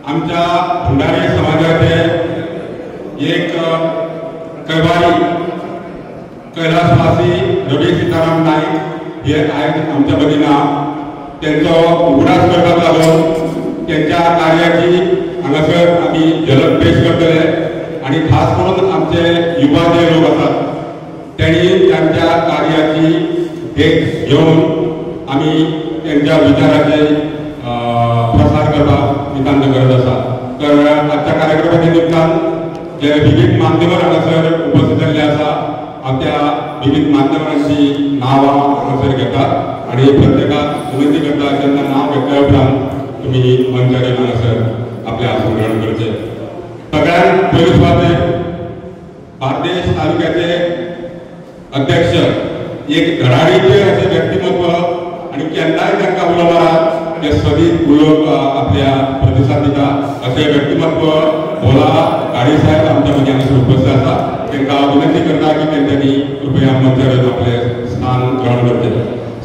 आमच्या भंडारी समाजाचे एक कैवारी कैलासवासी रवी सीताराम नाईक हे आहेत आमच्या मदीना। त्यांचा उगडास करपाक लागून त्यांच्या कार्याची हांगासर आमी झलक पेश करतले आणि खास करून आमचे युवा जे लोक असतात त्यांनी त्यांच्या कार्याची देख घेऊन आम्ही त्यांच्या विचाराचे प्रसार करपाक नितांत करत आसा। तर आजच्या कार्यक्रमाच्या निमतान जे विविध माध्यमांवर हांगासर उपस्थित जाल्ले आसा हांव त्या विविध माध्यमांची नांवां हांगासर घेता आणि प्रत्येकाक विनंती करता जेन्ना नांव घेतल्या उपरांत तुम्ही मंचार येवन हांगासर आपले आसन ग्रहण करचे। सगळ्यांत पयली सुवातेर बार्देस तालुक्याचे अध्यक्ष एक धडाडीचे असे व्यक्तिमत्व आणि केन्नाय तांकां उलो मारात ते सदीत उलोवप आपल्या प्रतिसाद दिता असे व्यक्तिमत्व भोला गाडी साहेब आमच्या मदीं हांगासर उपस्थित आसा। तांकां विनंती करता की तेंच्यांनी कृपया मंचार येवन आपले स्थान ग्रहण करचे।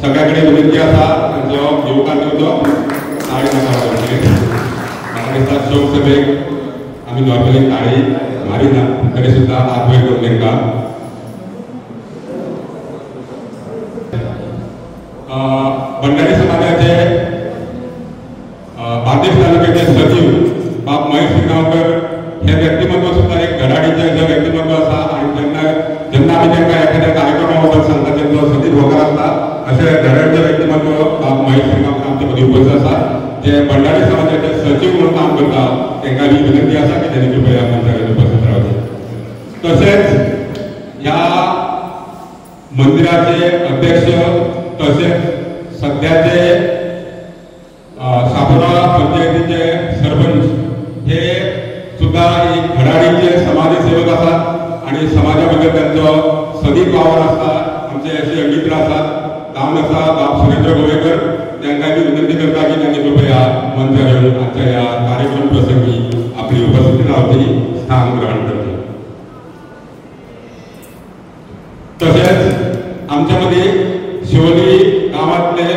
सगळ्या कडेन विनंती आसा तांचो येवकार दिवचो ताळी नाका वाजोवची। म्हाका दिसता शोक सभेक आमी नॉर्मली ताळी मारिना तरी सुद्दां हात वयर करून तांकां भंडारी समाजाचे बार्देस तालुक्याचे सचिव बाब महेश सिंगांवकर हे व्यक्तिमत्व सुद्धा एक धडाडीचे जे व्यक्तिमत्व आसा आणि जेन्ना आमी तांकां एखाद्या कार्यक्रमा बद्दल सांगता तेंचो सदीत होकार आसता अशें धडाडीचे व्यक्तिमत्व बाब महेश सिंगांवकर आमचे मदीं उपस्थित आसा जे भंडारी समाजाचे सचिव म्हणून काम करता। तांकां ही विनंती आसा की त्यांनी कृपया मंचार उपस्थित रावचे। तशेंच ह्या मंदिराचे अध्यक्ष तसेच सध्याचे सापोरा पंचायतीचे सरपंच हे सुद्धा एक धडाडीचे समाजसेवक असतात आणि समाजाबद्दल त्यांचो सदीत वावर असता। आमचे असे मित्र असतात जावन आसा बाब सुरेंद्र गोवेकर तांकां मी विनंती करता की त्यांनी कृपया मंचार येवन आजच्या ह्या कार्यक्रम प्रसंगी आपली उपस्थिती लावची स्थान ग्रहण करची। तसेच आमच्यामध्ये शिवोली गावातले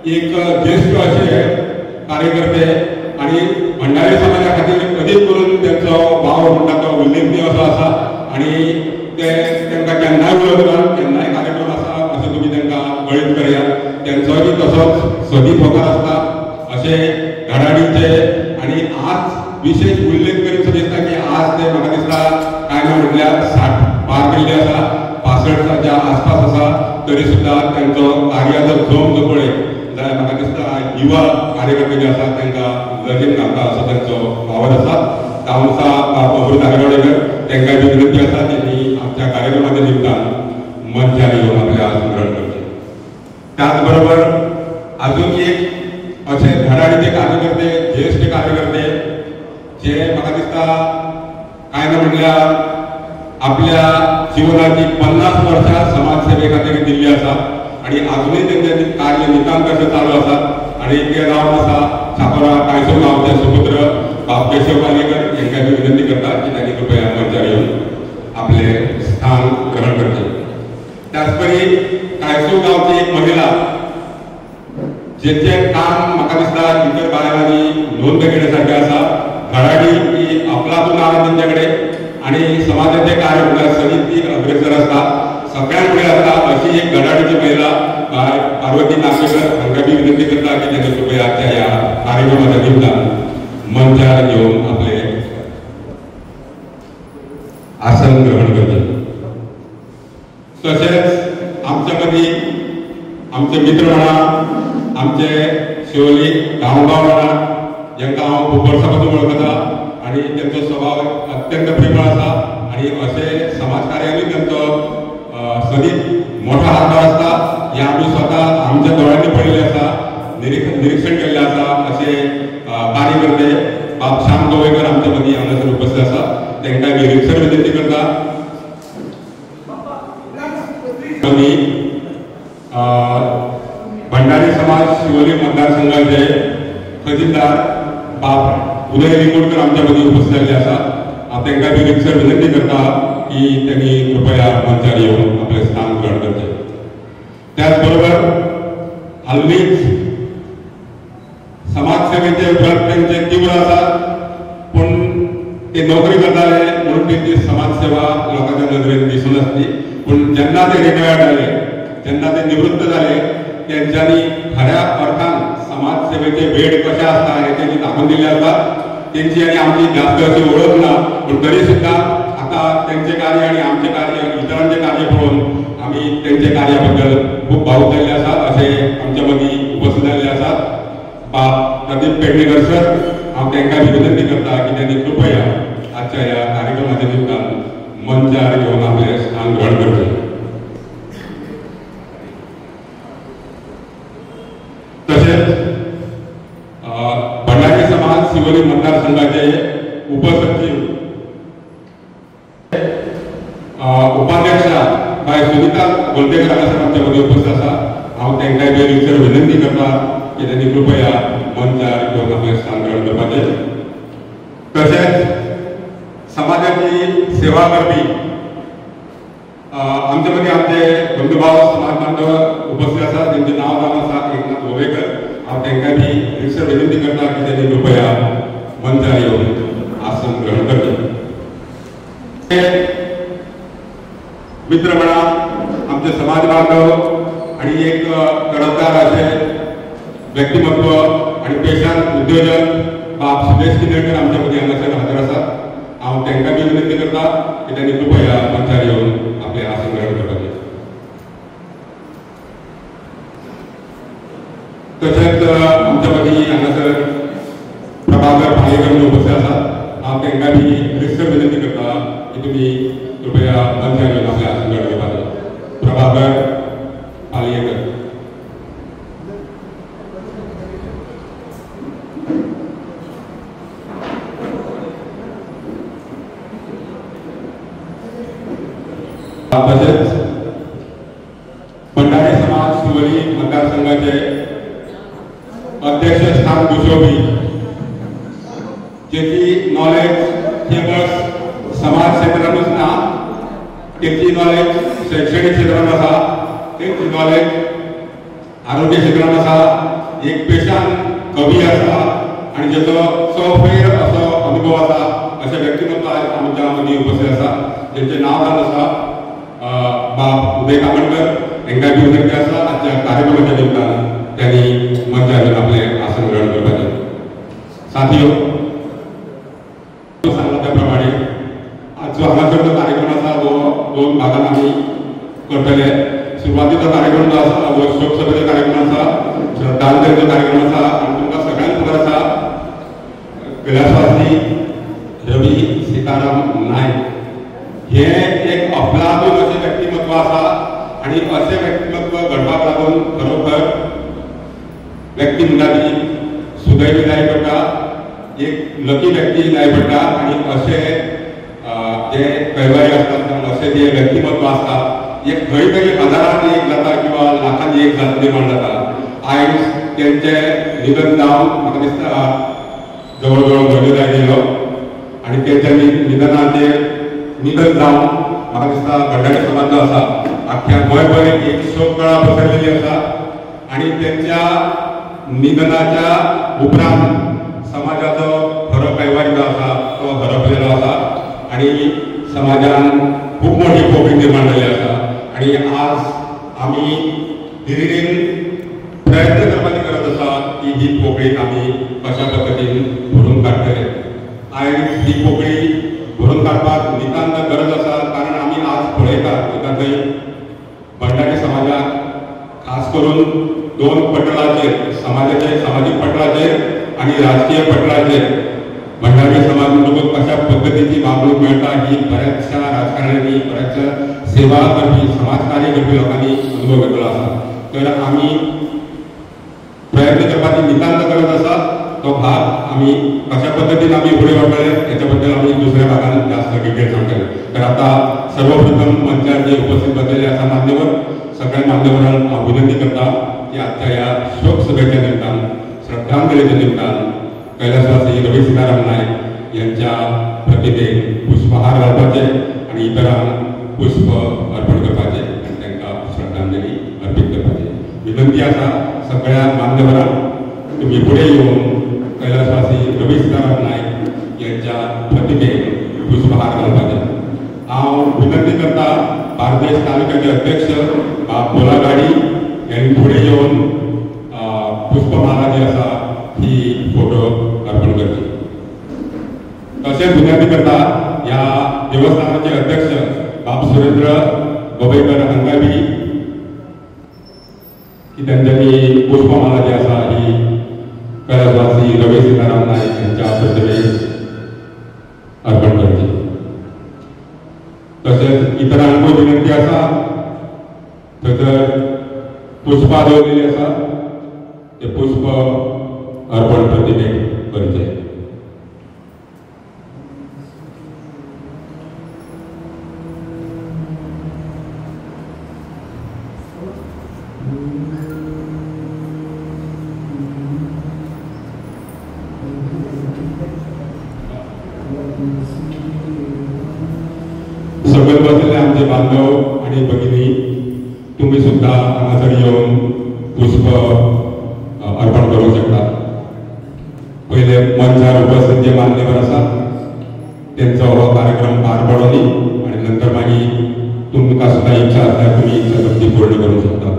एक ज्येष्ठ असे कार्यकर्ते आणि भंडारी समाजा खातीर कधीच करून त्यांचो वाव म्हणटा तो उल्लेखनीय असो आसा आणि ते तांकां केन्नाय उलयतना केन्नाय कार्यक्रम आसा अशें तुमी तांकां कळीत करात। त्यांचोय तसोच सदीत होकार आसता अशे धडाडीचे आणि आज विशेष उल्लेख करीत दिसता की आज ते म्हाका दिसता काय ना म्हटल्यार 60 पार केल्ले आसा 65च्या आसपास आसा तरी सुद्धा त्यांचो कार्याचो जोम जो पळयत जाल्यार म्हाका दिसता युवा कार्यकर्ते जे आसात तांकां लगीन घालता असो त्यांचो वावर आसा। जावन आसा अमृत आगरवाडेकर तांकां जी विनंती आसा त्यांनी आमच्या कार्यक्रमाच्या निमतान मंचार येवन आपले आसन ग्रहण करचे। त्याच बरोबर अजून एक असे धडाडीचे कार्यकर्ते ज्येष्ठ कार्यकर्ते जे म्हाका दिसता काय ना म्हटल्यार आपल्या जीवनाची 50 वर्षां समाजसेवे खातीर दिल्ली आसा आणि अजूनही त्यांचे कार्य नितांत अशें चालू आसात आणि ते जावन आसा सापोरा कायसो गांवचे सुपुत्र बाब केशव पालेकर हांकां मी विनंती करता की त्यांनी कृपया मंचार येवन आपले स्थान ग्रहण करचे। त्याचपरी कायसो गांवची एक महिला जेचे काम म्हाका दिसता इतर बायलांनी नोंद घेण्यासारखे आसा। धडाडी ही आपलातून आला तेंच्याकडे आणि समाजाचे कार्य म्हणल्यार सदीत ती अग्रेसर आसता सगळ्यांत फुडें आसता अशी एक धडाडीची महिला पार्वती नागवेकर हांकां मी विनंती करता की त्यांनी कृपया आजच्या ह्या कार्यक्रमाच्या निमतान मंचार येवन आपले आसन ग्रहण करचे। तशेंच आमच्या मदीं आमचे मित्र म्हणा आमचे शिवोली गांवगांव म्हणा जांकां हांव खूब वर्सां पासून वळखता आणि त्यांचो स्वभाव अत्यंत प्रेमळ आसा आणि असे समाजकार्यांनी त्यांचो सदीत मोठा हातभार आसता हे आमी स्वता आमच्या दोळ्यांनी पळयल्लें आसा निरीक्षण केल्लें आसा। असे कार्यकर्ते बाब श्याम गोवेकर आमच्या मदीं हांगासर उपस्थित आसा तांकां निरीक्षण विनंती करता। भंडारी समाज शिवोली मतदारसंघाचे खजिनदार बाब उदय लिंगोडकर आमच्या मदीं उपस्थित जाल्ले आसा। हांव तांकां निरीक्षण विनंती करता की त्यांनी कृपया मंचार येवन आपले स्थान ग्रहण करचे। त्याचबरोबर हालींच समाजसेवेचे व्रत त्यांचे तीव्र आसा, पण ते नोकरी करताले म्हणून त्यांची समाजसेवा लोकांच्या नजरेन दिसून नासली. पण जेन्ना ते रिटायर्ड जाले, जेन्ना ते निवृत्त जाले, त्यांच्यानी खऱ्या अर्थान समाजसेवेचे भेट कशें आसता हे त्यांनी दाखोवन दिले आसा. त्यांची आणि आमची जास्त अशी ओळख ना, पण तरी सुद्धा आता त्यांचे कार्य आणि आमचे कार्य, इतरांचे कार्य पळोवन आम्ही त्यांचे कार्याबद्दल खूप भावूक जाल्ले आसात असे आमच्या मदीं उपस्थित जाल्ले आसात. प्रदीप पेडणेकर सर, हांव तांकां विनंती करता की त्यांनी कृपया आजच्या ह्या कार्यक्रमाच्या निमतान मंचार घेवन आपले स्थान ग्रहण करचें. तशेंच भंडारी समाज शिवोली मतदारसंघाचे उपसचिव उपाध्यक्षा बाय सुनीता गोलटेकर हांगासर आमच्या मदीं उपस्थित आसा. हांव तांकां वेळीसर विनंती करता की त्यांनी कृपया मंचार घेवन आपले स्थान ग्रहण करपाचें. तशेंच समाजाची सेवा करपी आमच्या मदीं आमचे बंधुभाव समाज बांधव उपस्थित आसात. त्यांचे नांव जावन आसा एकनाथ गोवेकर. हांव तांकां बी वेळीसर विनंती करता की त्यांनी कृपया मंचार येवन आसन ग्रहण करचें. मित्र म्हणा आमचे समाज बांधव आणि एक कडकदार असे व्यक्तिमत्व आणि पेशान उद्योजक बाब सुदेश किनळकर आमच्या मदीं हांगासर हजर आसात. हांव तांकां बी विनंती करता की त्यांनी कृपया मंचार येवन आपले आसन ग्रहण करपाचें. तशेंच आमच्या मदीं हांगासर प्रभाकर पालेकर उपस्थित आसात. हांव तांकां बी वेळीसर विनंती करता की तुमी कृपया मंचार येवन आपले आसन ग्रहण करपाचें. प्रभाकर पालेकर. तसेच भंडारी समाज शिवोली मतदारसंघाचे अध्यक्ष स्थान भूषवपी, जेची नॉलेज केवळ समाज क्षेत्रांतूच ना, तेची नॉलेज शैक्षणिक क्षेत्रांत आसा, तेची नॉलेज आरोग्य क्षेत्रांत आसा, एक पेशान कवी आसा आणि जेचो चौफेर असो अनुभव आसा अशें व्यक्तिमत्व आज आमच्या मदीं उपस्थित आसा. जेंचें नांव जावन आसा बाब उदय कामणकर. तांकां बी विनंती आसा आजच्या कार्यक्रमाच्या निमतान त्यांनी मंचार येवन आपले आसन ग्रहण करपाचें. साथियो, सांगला त्या प्रमाणे आजचो हांगासर जो कार्यक्रम आसा वो 2 भागांत आमी करतले. सुरवातीचो कार्यक्रम जो आसा वो शोकसभेचो कार्यक्रम आसा, श्रद्धांजलीचो कार्यक्रम आसा आणि तुमकां सगळ्यांक खबर आसा कैलासवासी रवी सीताराम नायक हे एक अफलातून अशें व्यक्तिमत्व आसा आणि अशें व्यक्तिमत्व घडपाक लागून खरोखर व्यक्तिमत्वाची सुदैवी जाय पडटा, एक लकी व्यक्ती जाय पडटा आणि अशे जे कैवारी आसतात अशें जे व्यक्तिमत्व आसता एक खंय तरी हजारांत एक जाता किंवा लाखांनी एक जात निर्माण जाता. आयज तेंचे निधन जावन म्हाका दिसता जवळ जवळ म्हयनो जाय गेलो आणि तेंच्या निधनाचेर निधन जावन म्हाका दिसता भंडारी समाज जो आसा अख्ख्या गोंयभर एक शोककळा पसरलेली आसा आणि त्यांच्या निधनाच्या उपरांत समाजाचो खरो कैवारी जो आसा तो हरपलेलो आसा आणि समाजान खूप मोठी पोकळी निर्माण जाल्ली आसा. आणि आज आमी धीरेन प्रयत्न करपाची गरज आसा की ही पोकळी आमी कशा पद्दतीन भरून काडटले. आयज ही पोकळी भरून काडपाक नितांत गरज आसा, कारण आमी आज पळयतात एका थंय भंडारी समाजाक खास करून 2 पटलाचेर, समाजाचे सामाजीक पटलाचेर आणि राजकीय पटलाचेर भंडारी समाज म्हणून कशा पद्धतीची वागणूक मेळटा ही बऱ्याचशा राजकारण्यांनी, बऱ्याचशा सेवा करपी समाजकार्य करपी लोकांनी अनुभव घेतलो आसा. तर आमी प्रयत्न करपाची नितांत गरज आसा. तो भाग आमी कशा पद्धतीन आमी फुडें व्हरतले हेच्या आमी दुसऱ्या भागान जास्त डिटेल सांगतले. तर आता सर्वप्रथम मंचार जे उपस्थित बसलेले आसा मान्यवर, सगळ्या मान्यवरांक हांव विनंती करता की आजच्या ह्या शोक सभेच्या निमतान, श्रद्धांजलीच्या निमतान कैलासवासी रवी सीताराम नायक यांच्या प्रतिमेक पुष्पहार घालपाचे आणि इतरांक पुष्प अर्पण करपाचे आणि तांकां श्रद्धांजली अर्पीत करपाची विनंती आसा सगळ्या मान्यवरांक. तुम्ही पुढे येऊन कैलासवासी रवी सीताराम नाईक यांच्या प्रतिमेक पुष्पहार घालपाचे हांव विनंती करता बार्देस तालुक्याचे अध्यक्ष बोला गाडी यांनी पुढे येऊन पुष्पमाला जी आसा ही फोटो अर्पण करची तशेंच विनंती करता ह्या देवस्थानाचे अध्यक्ष बाब सुरेंद्र गोबेकर हांकां बी की त्यांच्यानी पुष्पमाला जी आसा ही कैलासवासी रवी सीताराम नाईक यांच्या प्रतिमेक अर्पण करची तसेच इतरांक विनंती आसा थंय पुष्पा दवरलेली आसा ते पुष्प अर्पण प्रतिमेक करचे सगळे बसलेले आमचे बांधव आणि भगिनी तुम्ही सुद्धा हांगासर येऊन पुष्प अर्पण करू शकता पहिले मंचार उपस्थित जे मान्यवर असतात त्यांचा हो कार्यक्रम पार पडोनी आणि नंतर मागीर तुमकां सुद्धा इच्छा असल्यार तुम्ही इच्छा तुमची पूर्ण करू शकता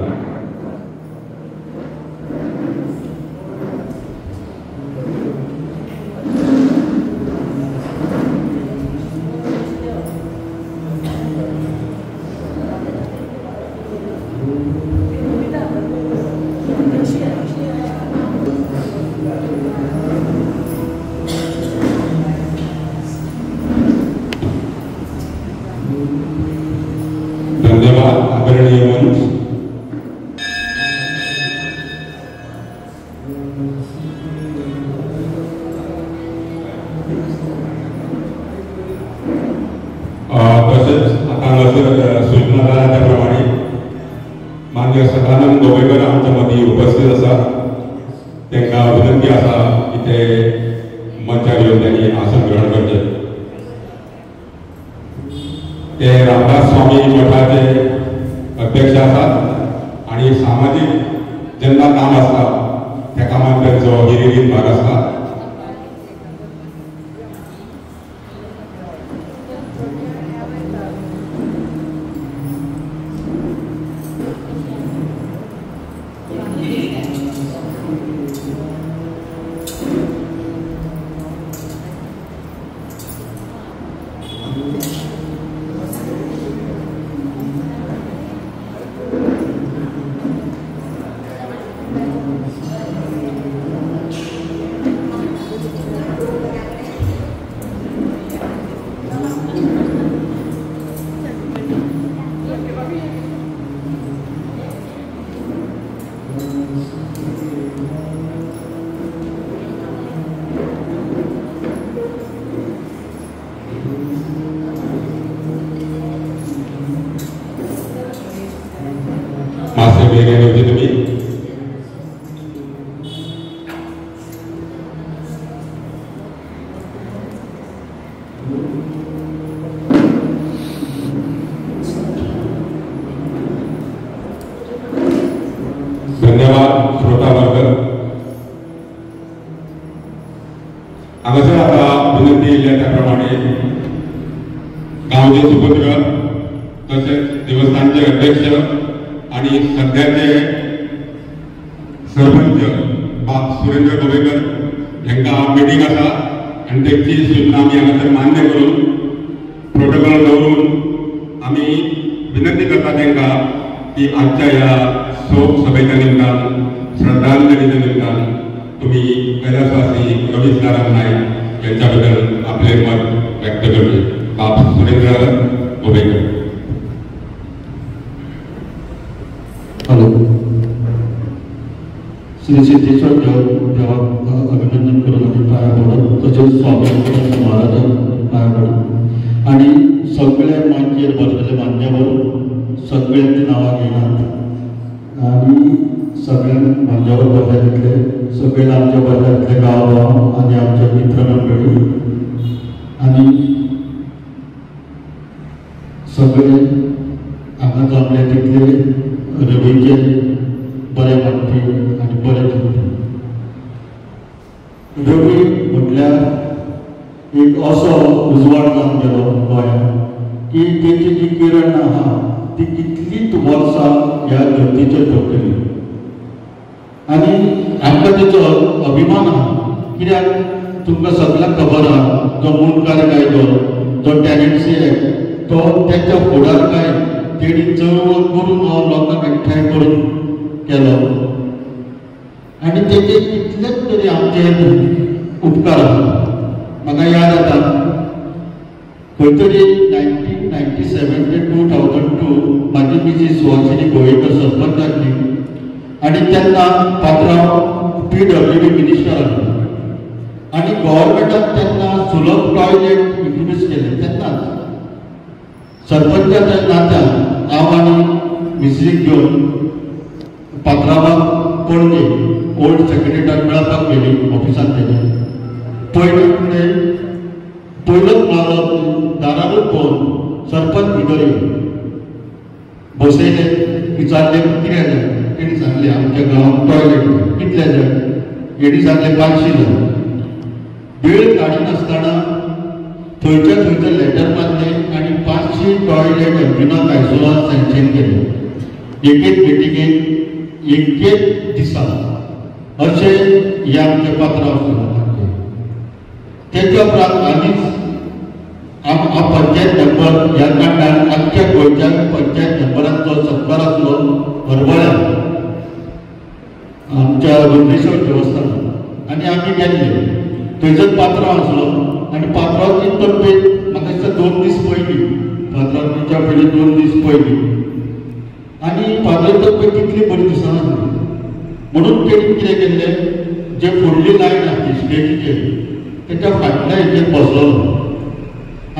धन्यवाद आदरणीय मंच तसेच आता सूचना झाल्या त्याप्रमाणे मान्य सदानंद गोवेकर आमच्या मध्ये उपस्थित असतात त्यांना विनंती आसा की ते मंचार येऊन त्यांनी आसन ग्रहण करचे ते रामदास स्वामी मठाचे अध्यक्ष असतात आणि सामाजिक जेन्ना काम असता त्या कामात त्यांचो हिरिरीत भाग असता मासे वेगळे होते तुम्ही धन्यवाद श्रोता वर्ग हांगासर आता विनंती येयल्या त्याप्रमाणे गांवचे सुपुत्र तसेच देवस्थानचे अध्यक्ष आणि सध्याचे सरपंच बाब सुरेंद्र गोवेकर यांना मिटिंग आसा आणि त्यांची सूचना आम्ही हांगासर मान्य करून प्रोटोकॉल दवरून आम्ही विनंती करता त्यांना की आजच्या ह्या शोक सभेच्या निमतान श्रद्धांजलीच्या निमतान तुम्ही कैलासवासी रवी सीताराम नाईक यांच्याबद्दल आपले मत व्यक्त करते बाब सुरेंद्र गोवेकर हॅलो श्री सिद्धेश्वर देवा अभिनंदन करून आम्ही पाया पडत तसेच स्वामी महाराज पाया पडत आणि सगळे मानचेर बसलेले मान्यवर सगळ्यांची नावां घेणार आणि सगळ्यांक मान्यवर बसले सगळे आमच्या बसल्यातले गांव आणि आमचे मित्रमंडळी आणि सगळे हांगा जमले तितले रवीचे बरे मानपी आणि बरे चिंतपी रवी म्हटल्यार एक असो उजवाड जावन गेलो गोंयांत की तेची जी किरण आहा ती कितलीच वर्सां ह्या धर्तीचेर पडटली आनी आमकां तेचो अभिमान आहा कित्याक तुमकां सगळ्यांक खबर आहा जो मुनकार कायदो जो टॅनन्सी एक्ट तो तेच्या फुडारकाय तेणी चळवळ करून हो लोकांक एकठांय करून केलो आनी तेचे कितलेच तरी आमचे उपकार आसा म्हाका याद येता खंय तरी 1997 ते 2002 म्हाजी मिसीस सुहासिनी गोयेकर सरपंच जाल्ली आनी तेन्ना पात्रांव PWD मिनिस्टर आसलो आनी गव्हर्मेंटान तेन्ना सुलभ टॉयलेट इंट्रोड्यूस केले तेन्नाच सरपंचाच्या नात्यान हांव आनी मिसीक घेवन पात्रांवाक पणजे ओल्ड सेक्रेटरीएटाक मेळपाक गेली ऑफिसांत तेजे पयलोच मारो दारारूच पळोवन सरपंच भितर बसयले विचारले कितें जाय तेणी सांगलें आमच्या गांवांत टॉयलेट कितले जाय हेणी सांगलें 500 जाय वेळ काडिनासतना थंयच्या थंयचं लेटर मारलें आनी 500 टॉयलेट अंजुना कायसोलान सँक्शन केलें एकेच मिटिंगेक एकेच दिसा अशें हे आमचे पात्रांव आसले तेच्या उपरांत आनीच पंचायत मेंबर ह्या कारणान आख्ख्या गोंयच्या पंचायत मेंबरांचो सत्कार आसलो हरवळ्या आमच्या रुद्रेश्वर देवस्थानांत आनी आमी गेल्ले थंयसर पात्रांव आसलो आनी पात्रांवची तब्येत म्हाका दिसता 2 दीस पयलीं पात्रांवच्या पयलीं 2 दीस पयलीं आनी पात्रांवची तब्येत तितली बरी दिसनासली म्हणून तेणी कितें केल्लें जे फुडली लायन आसली स्टेजीचेर तेच्या फाटल्या हेचेर बसलो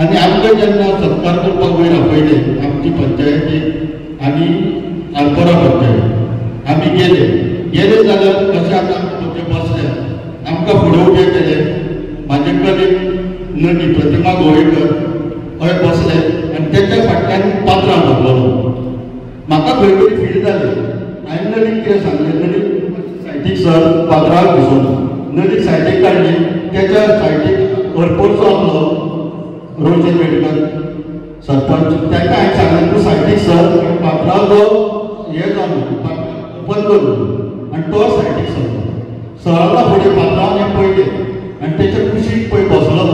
आनी आमकां जेन्ना सत्कार करपाक वयर आपयले आमची पंचायतीक आनी आरपोरा पंचायत आमी गेले जाल्यार कशें आतां आमी बसले आमकां फुडें उबे केले म्हाजे कडेन नटी प्रतिमा गोवेकर हय बसले आनी तेच्या फाटल्यान पात्रांव बसलो म्हाका खंय तरी फील जालें हांवें नटीक कितें सांगलें नटीक सायडीक सर पात्रांवाक दिसून नटीक सायडीक काडली तेच्या सायडीक हरपोरचो आसलो रोशन मेडकर सरपंच ताका हांवें सांगलें तूं सायडीक सर पात्रांव जो हें जावन बंद करून आनी तो सायडीक सरलो सरला फुडें पात्रांवान पळयलें आनी तेच्या कुशीक पळय बसलो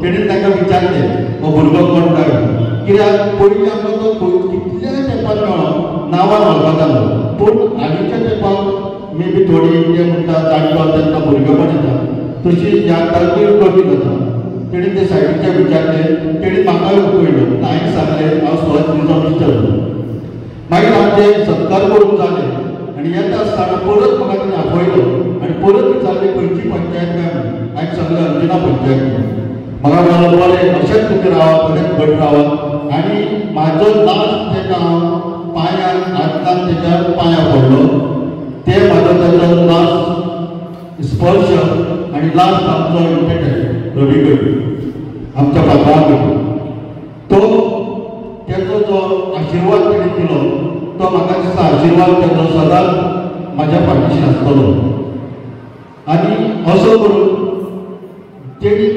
तेणें ताका विचारलें हो भुरगो कोण काय कित्याक पयलीं आमकां तो कितल्या तेंपार मेळ्ळो नांवान वळखतालो पूण हालींच्या तेंपार मे बी थोडी कितें म्हणटा जाणटो तेन्ना भुरगेपण येता तशी ह्या तारखेर कमी जाता तेणें ते सायडीच्या विचारलें तेणें म्हाका पळयलो हांवें सांगलें हांव सुहासिनीचो मिस्टर मागीर आमचे सत्कार करून जाले आनी येता आसतना परत म्हाका तेणें आपयलो आनी परत विचारलें खंयची पंचायत काय म्हणून हांवें सांगलें अंजुना पंचायत म्हाका म्हणलें बरें अशेंच तुमी रावात अशेंच घट रावात आनी म्हाजो लास्ट तेका हांव पांयान हातान तेच्या पांयां पडलो ते म्हाजो तेजो लास्ट स्पर्श आनी लास्ट आमचो इम्पॅक्ट रवी कडेन आमच्या पात्रांवा कडेन तो तेजो जो आशिर्वाद तेणें दिलो तो म्हाका दिसता आशिर्वाद तेजो सदांच म्हाज्या फाटीशी आसतलो आनी असो करून तेणी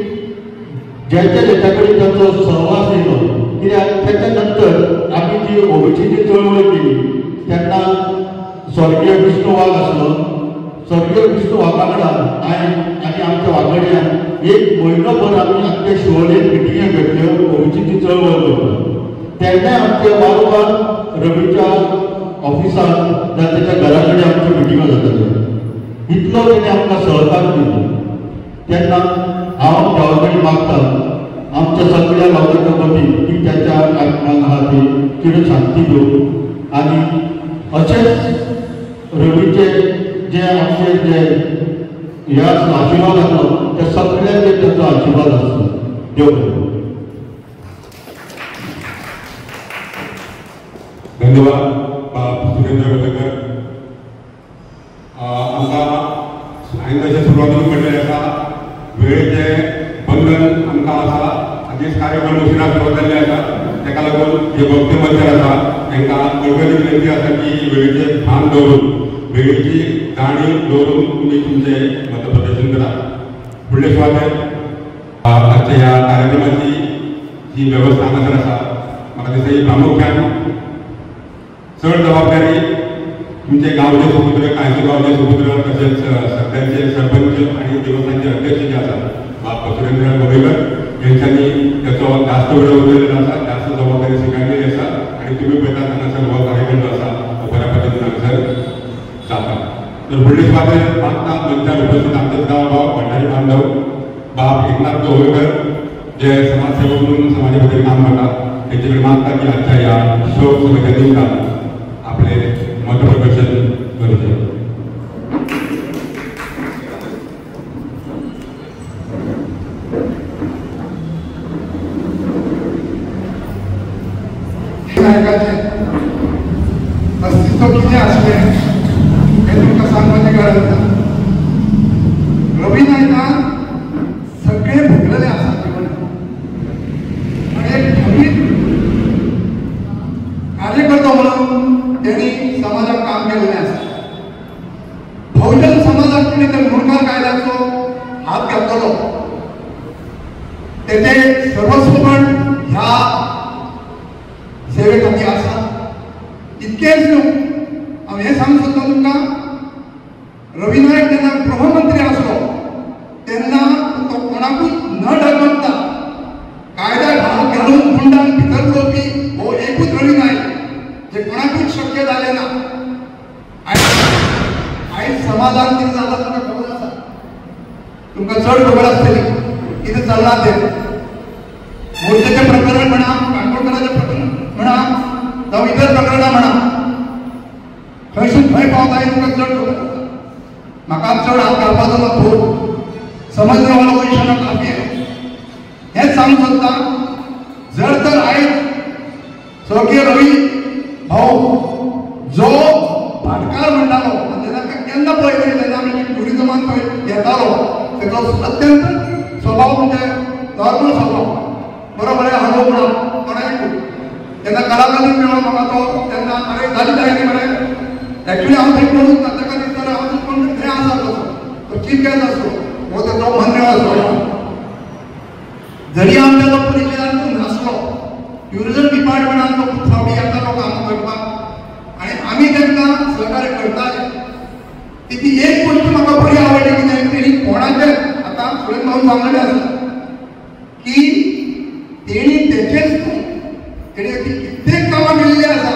ज्याच्या ज्याच्या कडेन ताचो सहवास येयलो कित्याक तेच्या नंतर आमी जी ओबीसीची चळवळ केली तेन्ना स्वर्गीय विष्णू वाघ आसलो स्वर्गीय विष्णू वाघा कडल्यान हांवें आनी आमच्या वांगड्यान एक म्हयनोभर आमी आमच्या शिवोलेन मिटिंगे घेतल्यो ओबीसीची चळवळ करपाक तेन्ना आमचे वारंवार रवीच्या ऑफिसान जावं तेच्या घरा कडेन आमच्यो मिटिंगो जाताल्यो इतलो तेणें आमकां सहकार दिलो तेन्ना हांव देवा कडेन मागता आमच्या सगळ्या लोकांच्या मदीं की त्याच्या आत्म्याक आहा ती चिर शांती दिवं आनी अशेंच रवीचे जे आमचे जे ह्या आशिर्वाद आसलो ते सगळ्यांचे तेचो आशिर्वाद आसलो देव धन्यवाद सुरेंद्र वेलकर आमकां हांवें तशें सुरवातीक म्हटलें आसा वेळेचें बंधन आमकां आसा आदीच कार्यक्रम उशिरा सुरू जाल्ले आसा ताका लागून जे भक्ती मंचर आसा तांकां कळकळी विनंती आसा की वेळेचें भान दवरून वेळेची जाणीव दवरून तुमी तुमचें मतप्रदर्शन करात. फुडले सुवातेर आजच्या ह्या कार्यक्रमाची जी व्यवस्था हांगासर आसा म्हाका दिसता ही प्रामुख्यान चड जबाबदारी तुमचे गांवचे सुपुत्र कांयचे गांवचे सुपुत्र तशेंच सगळ्यांचे सरपंच आणि देवस्थानचे अध्यक्ष जे आसात बाब सुरेंद्र गोवेकर यांच्यानी त्याचो जास्त वेळ उरलेलो आसा, जास्त जबाबदारी स्विकारलेली आसा आणि तुम्ही पळयतात हांगासर हो कार्यक्रम जो आसा तो बऱ्या पद्धतीन हांगासर जाता. तर फुडले सुवातेर बांदकाम मंचार उपस्थित आमचेच गांव भंडारी बांधव बाब एकनाथ गोवेकर जे समाजसेवक म्हणून समाजा खातीर काम करतात तेंचे कडेन मागता की आजच्या ह्या शोक सभेच्या निमतान आपले मतप्रदर्शन करूचे. अस्तित्व किती असले हे तुमका सांगण्याची गरज नाही. रवी नायकान सगळे भोगलेले असतात जीवन आणि एक ठराविक कार्यकर्ता म्हणून त्यांनी समाजात काम केलेले असतात. बहुजन समाजात कुणीतरी मुंडकर कायद्याचो हात घातलो तेथे सर्वस्वपण ह्या सेवेखातीर आसा. इतकेच न्हू हांव हें सांगूंक सोदता तुमकां रवी नायक जेन्ना गृहमंत्री आसलो तेन्ना तो कोणाकूच न डगमगता कायद्याक हात घालून गुंडांक भितर दवरपी हो एकूच रवी नायक जे कोणाकूच शक्य जालें ना. आयज समाजान कितें जाता तुमकां खबर आसा, तुमकां चड खबर आसतली कितें चल्लां तें. मोर्चाचें प्रकरण म्हणा, काणकोणकाराचें प्रकरण म्हणा जावं इतर प्रकरणां म्हणा, खंयसून खंय पावता हें तुमकां चड खबर आसा. म्हाका चड हात घालपाचो ना तो समजने वाला कोई क्षण काफी आहे हेच सांगूंक सोदता. जर तर आयज स्वर्गीय रवी भाऊ जो भाटकार म्हणटालो म्हणजे ताका केन्ना पळयलें तेन्ना आमी टुरिजमान थंय येतालो तेजो अत्यंत स्वभाव म्हणजे नॉर्मल स्वभाव बरो बरें हागो म्हणून कोणाक तेन्ना कलाकारीक मेळो म्हाका तो तेन्ना अरे जाली जायनी मरे एक्चुली हांव थंय पळोवंक ना ताका दिसतालें हांव कोण थंय आसा तो चीफ गेस्ट आसलो हो तेजो म्हणणें आसलो. जरी आमच्या तो परिचयान नासलो ट्युरिजम डिपार्टमेंटान तो खूब फावटी येतालो काम करपाक आनी आमी तांकां सहकार्य करताले. ती एक गोष्ट म्हाका बरी आवडली कित्याक तेणी कोणाचे आतां सुरेश भाऊ सांगलेलें आसा की तेणी तेचेच न्हू तेणी कित्येक कामां केल्लीं आसा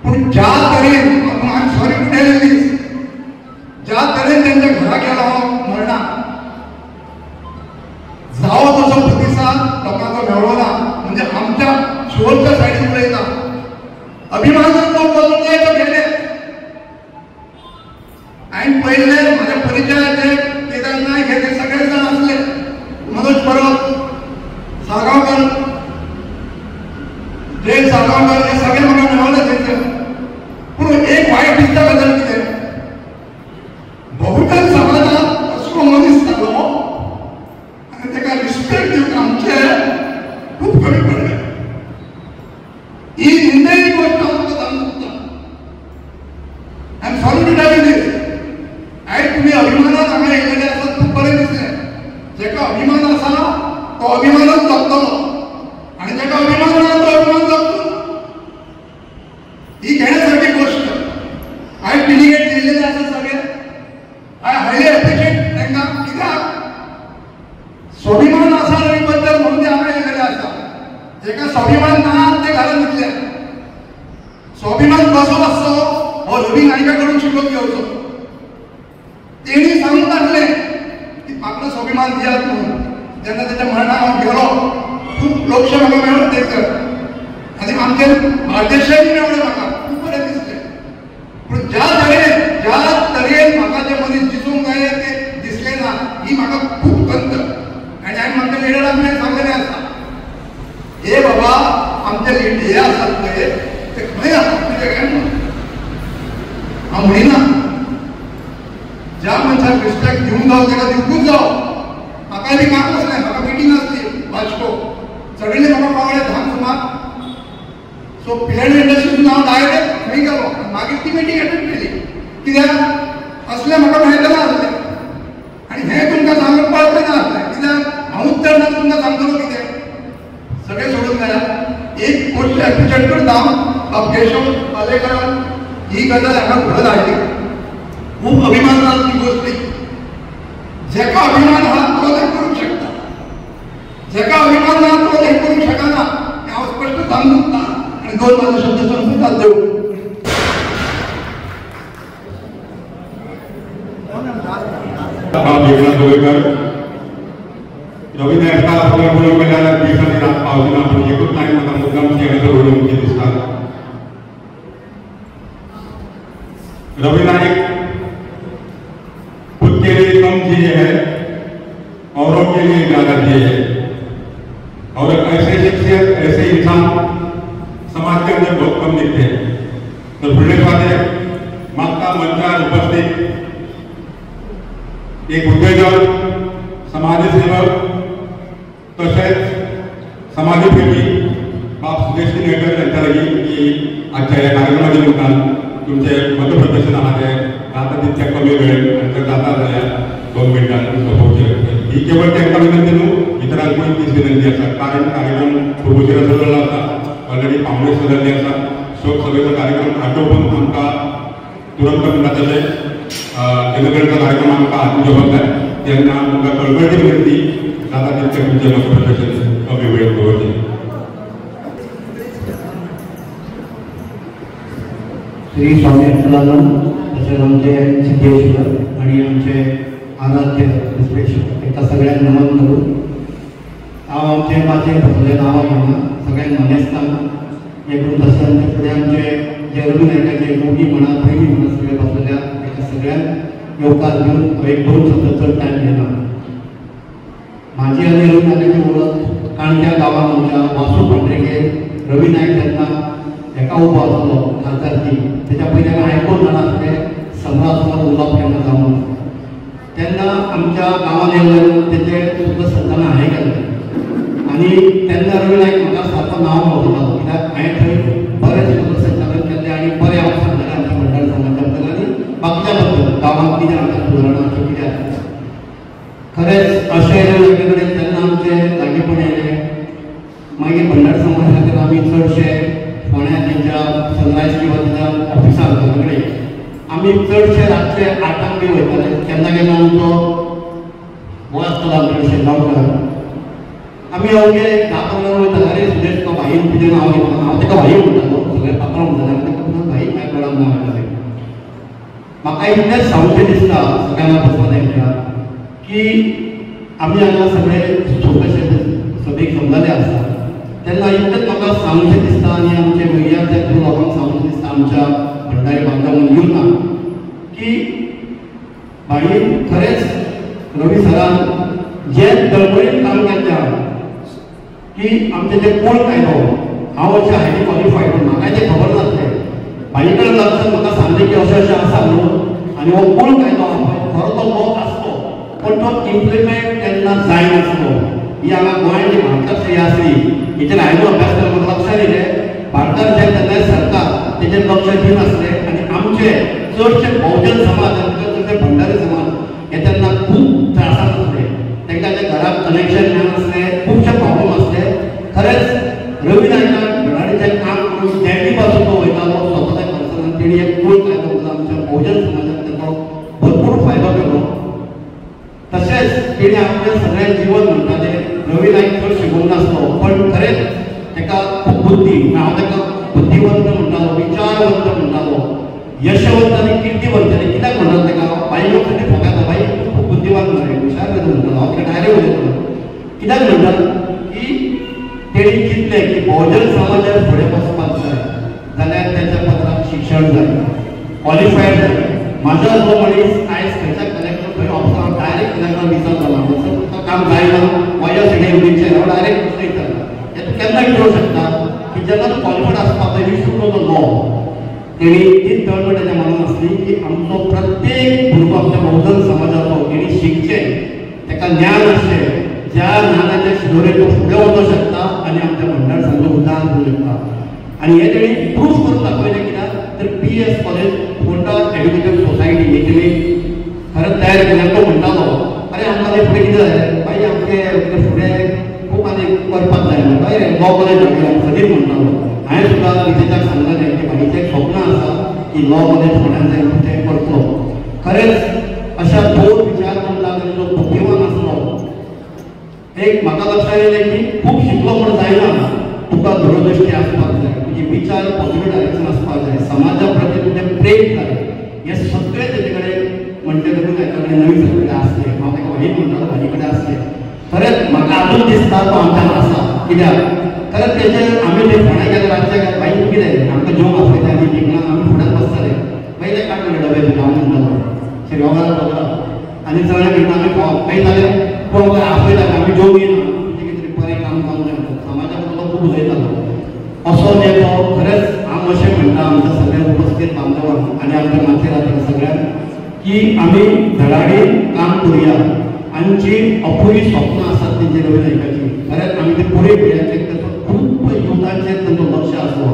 पूण ज्या तरेन I am sorry to tell this ज्या तरेन तेंच्या घरा गेलो मरना जावो तसो प्रतिसाद लोकांचो मेळ्ळो ना. म्हणजे आमच्या शिवोलच्या सायडीन उलयता अभिमानान लोक बसून जायचे गेले. हांवें पळयल्ले म्हाज्या परिचयाचे केदार नायक हे सगळे जाण आसले, मनोज परब, साळगांवकर, जयंत साळगांवकर हे सगळे म्हाका मेळ्ळले थंयचे. पूण एक वायट दिसता गजाल कितें बहुजन समाजात असलो मनीस जालो आनी ताका रिस्पेक्ट दिवंक आमचे खूब कमी पडले. ही निंदेची गोष्ट आमकां सांगूंक सोदता. I am sorry to tell this आयज तुमी अभिमानान हांगा येयलेले आसात खूब बरें दिसलें. जेका अभिमान आसा तो अभिमानच जगतलो आनी जेका अभिमान ना तो अभिमान जगतलो. ही घेण्यासारखी गोष्ट. आयज डेलिगेट येयलेले आसा सगळे. आय हायली एप्रिशिएट तांकां कित्याक स्वाभिमान आसा रवी बद्दल म्हणून ते हांगा येयलेले आसा. जेका स्वाभिमान ना ते घरान दितले. स्वाभिमान कसो आसचो हो रवी नायका कडून शिकून घेवचो. तेणी सांगून टाकलें की म्हाका स्वाभिमान दियात म्हणून. जेन्ना तेच्या मरणाक हांव गेलो खूब लोकश म्हाका मेळ्ळे थंयसर आनी आमचे बार्देशाय मेळ्ळे म्हाका खूब बरें दिसलें. पूण ज्या तरेन म्हाका जे मनीस दिसूंक जाय ते दिसले ना ही म्हाका खूब खंत. आनी हांवें म्हाका लिडराक मेळून सांगलेलें आसा हे बाबा आमचे हे आसात पळय ते खंय आसात तुजे काय हांव म्हणिना. ज्या मनशाक रिस्पेक्ट दिवंक जावं ताका दिवंकूच जावं. म्हाकाय बी काम आसलें, म्हाका मिटींग आसली वास्को. सडनली म्हाका पावलें 10 सुमार. सो फिल्ड इंडस्ट्रीसून हांव डायरेक्ट थंय गेलो मागीर ती मिटींग अटेंड केली. कित्याक असलें म्हाका मेळटलें आसलें आनी हें ही गजाल हांगा घडत आयली खूब अभिमानाची गोष्ट जेका अभिमान हा तो हे करू शकता जेका अभिमान हा तो हे करू शकना हांव स्पश्ट सांगून आणि दोन माझे शब्द संस्कृतात देऊ रवी नायका आपल्या बोलून गेल्याला दिवसांनी रात पावली ना आपण एकूच नाही मला मुद्दाम येण्याचं रोड मुख्य दिसतात रवि नायक खुद के लिए कम जिए हैं औरों के लिए ज्यादा जिए हैं और ऐसे शख्सियत ऐसे इंसान समाज के अंदर बहुत कम दिखते हैं तो भिडे वाले मागता मंचावर उपस्थित एक उद्योजक समाजसेवक तसेच समाजप्रेमी बाप सुदेश नेकर यांच्या लागीं की आजच्या या कार्यक्रमाच्या निमतान तुमचे मतप्रदर्शन आहे आता तितक्या कमी वेळेत जाता जाल्या 2 मिनिटांनी सोपोवचे ही केवळ तांकां विनंती न्हू इतरांकूय तीच विनंती आसा कारण कार्यक्रम खूब उशिरा जाल्लो आसा ऑलरेडी पावणे स जाल्ली आसा शोक सभेचो कार्यक्रम आटोवन आमकां तुरंत मिनटाचे जनगणचा कार्यक्रम आमकां हातून घेवप जाय तेन्ना तुमकां कळकळटी विनंती जाता तितकें तुमचें मतप्रदर्शन कमी वेळेत दवरचें श्री स्वामी अच्युतानंद तसेच आमचे सिद्धेश्वर आणि आमचे आराध्य विश्वेश्वर एका सगळ्यांक नमन करून हांव आमचे माझे फसले नांवां घेवना सगळ्यांक मानेस्तां हे करून तशें आमचे फुडें आमचे जे रवी नायकाचे मोगी म्हणा प्रेमी म्हणा सगळे बसलेल्या एका सगळ्यांक येवकार घेवन हांव 1-2 शब्द चड टायम घेना माझी आनी रवी नायकाची वळख काणक्या गांवांत आमच्या वासू पंड्रेकर रवी नायक जेन्ना एका उबो आसलो खासदारकी त्याच्या पयलीं हांवें आयकून जाणा आसलें सम्राट समोर उलोवप केन्ना जावन तेन्ना आमच्या गांवांत येयले तेचे सुद्दां सत्ताना हांवें केल्लें आनी तेन्ना रवी नायक म्हाका सारको नांव मेळटालो कित्याक हांवें थंय बरें सुद्दां संचालन केल्लें आनी बरें हांव सांगलें आमच्या मंडळ समाजा बद्दल आनी बाकीच्या बद्दल गांवांत कितें आमच्या सुदारणा अशें कितें आसा खरेंच अशें रवी कडेन तेन्ना आमचे लागींपण येयलें मागीर मंडळ समाजा खातीर आमी चडशे फोंड्या तेंच्या सनरायज किंवा तेच्या ऑफिसार सगळे आमी चडशे रातचे 8 बी वयताले केन्ना केन्ना आमचो हो आसतालो आमचे शेगांवकार आमी अवघे 10-15 वयताले अरे सुदेश तो भाईन कितें नांव घेता हांव ताका भाई म्हणटालो सगळे पात्रांव म्हणटाले आनी ताका पुन्हा भाई कांय कळना नांव घेताले म्हाका इतलेंच सांगचें दिसता सगळ्यांना बसपा तेंच्या की आमी हांगा सगळे छोटेशे सभेक समजाले आसा तेन्ना इतलेंच म्हाका सांगचें दिसता आनी आमचे मिडियाच्या थ्रू लोकांक सांगचें दिसता आमच्या भंडारी बांधवांक येवना की भाई खरेंच रवी सरान जे तळमळीन काम केल्लें की आमचे जे कोण कायदो हांव अशें हायली क्वॉलिफायड म्हाका तें खबर नासलें भाई कडेन लागून म्हाका सांगलें की अशें अशें आसा न्हू आनी हो कोण कायदो आहा पळय खरो तो लॉ आसलो पण तो इम्प्लिमेंट केन्ना जायनासलो ही हांगा गोंयांत जी भारतांत स्त्री आसली हेचेर हांवें अभ्यास केलो म्हाका लक्षांत येयलें भारतांत जे तेन्ना सरकार तेचेर लक्ष दिनासलें आनी आमचे चडशे बहुजन समाज चडशे भंडारी समाज हे तेन्ना खूब त्रासांत आसले तांकां ते घरांत कनेक्शन मेळनासलें खुबशे प्रॉब्लेम आसले खरेंच रवी नायकान भंडारीचें काम करून देंडी पासून तो वयतालो स्वताच्या खर्चान तेणी एक कूळ कायदो करून आमच्या बहुजन समाजाक ताचो भरपूर फायदो केलो तशेंच तेणी आपलें सगळें जिवन म्हणटा तें रवी नायक चड शिकूंक नासलो पण खरेंच ताका खूब बुद्धी हांव ताका बुद्धिवंत म्हणटालो विचारवंत म्हणटालो यशवंत आनी किर्तीवंत आनी कित्याक म्हणटालो ताका बाई लोक ताणें फोगायता बाई खूब बुद्धिवान मरे हुशार म्हणटालो हांव ताका डायरेक्ट उलयतालो कित्याक म्हणटा की तेणी चिंतलें की बहुजन समाजाक फुडें वचपाक जाय जाल्यार तेच्या पत्राक शिक्षण जाय क्वॉलिफायड जाय म्हाजो जो मनीस आयज खंयच्या कलेक्टर खंय ऑफिसार डायरेक्ट कलेक्टर विचारतालो तो काम जायना वया सिडेंचेर हांव डायरेक्ट प्रश्न विचारता हे तूं केन्ना करूंक शकता की जेन्ना तूं क्वॉलिफायड आसता पळय वीस तो लॉ तेणी ती तळमळ तेच्या मनान आसली की आमचो प्रत्येक भुरगो आमच्या बहुजन समाजाचो तेणी शिकचें ताका ज्ञान आसचें ज्या ज्ञानाच्या शिदोरेक तो फुडें वचूंक शकता आनी आमच्या मंडळ संघ उदाहरण दिवंक शकता आनी हे तेणी प्रूफ करून दाखयलें कित्याक तर PS college Ponda education society ही तेणी खरेंच तयार केलें तो म्हणटालो अरे आमकां फुडें कितें जाय भाई आमचे फुडें खूब आनी करपाक जाय म्हणटा लॉ कॉलेज हाडलें सदीक म्हणटालो हांवें सुद्दां विजेच्याक सांगलेलें की भाईचें एक स्वप्न आसा की लॉ मध्ये फोंड्यान जायन ते करतलो. खरेंच अशा दोन विचार करता जो बुद्धिमान असलो. एक म्हाका लक्षात येलें की खूब शिकलो म्हण जायना, तुका दूरदृश्टी आसपाक जाय, तुजे विचार पॉझिटिव्ह डायरेक्शन आसपाक जाय, समाजा प्रती तुजें प्रेम जाय. हे सगळें तेजे कडेन म्हणटकूच एका कडेन नवी सगळे आसले. हांव ताका वाईट म्हणटालो, म्हाजे कडेन आसले. खरेंच म्हाका अजून दिसता तो आमच्यान आसा. कित्याक खरेंच तेजे आमी ते फोंड्या गेले रातचे बाई कितें आमकां जेवण आपयता आमी जेवणाक आमी फुड्यान बसताले. पयले काडले डबे हांव म्हणटालो शेगांवाला बसला आनी सगळे म्हणटा आमी खंय जाले कोण आपयता आमी जेवंक येना, तुजें कितें बरें काम जावंक जाय म्हणटा. समाजा बद्दल खूब उलयतालो. असो नेतो खरेंच हांव अशें म्हणटा आमच्या सगळ्या उपस्थित बांधवांक आनी आमच्या माथेरान सगळ्यांक की आमी धडाडीन काम करुया. आमची अपुरी स्वप्नां आसात तेंचे नवीन नायकाची, खरेंच आमी ते पुरे करुया. खूब युथांचेर तांचो लक्ष आसलो.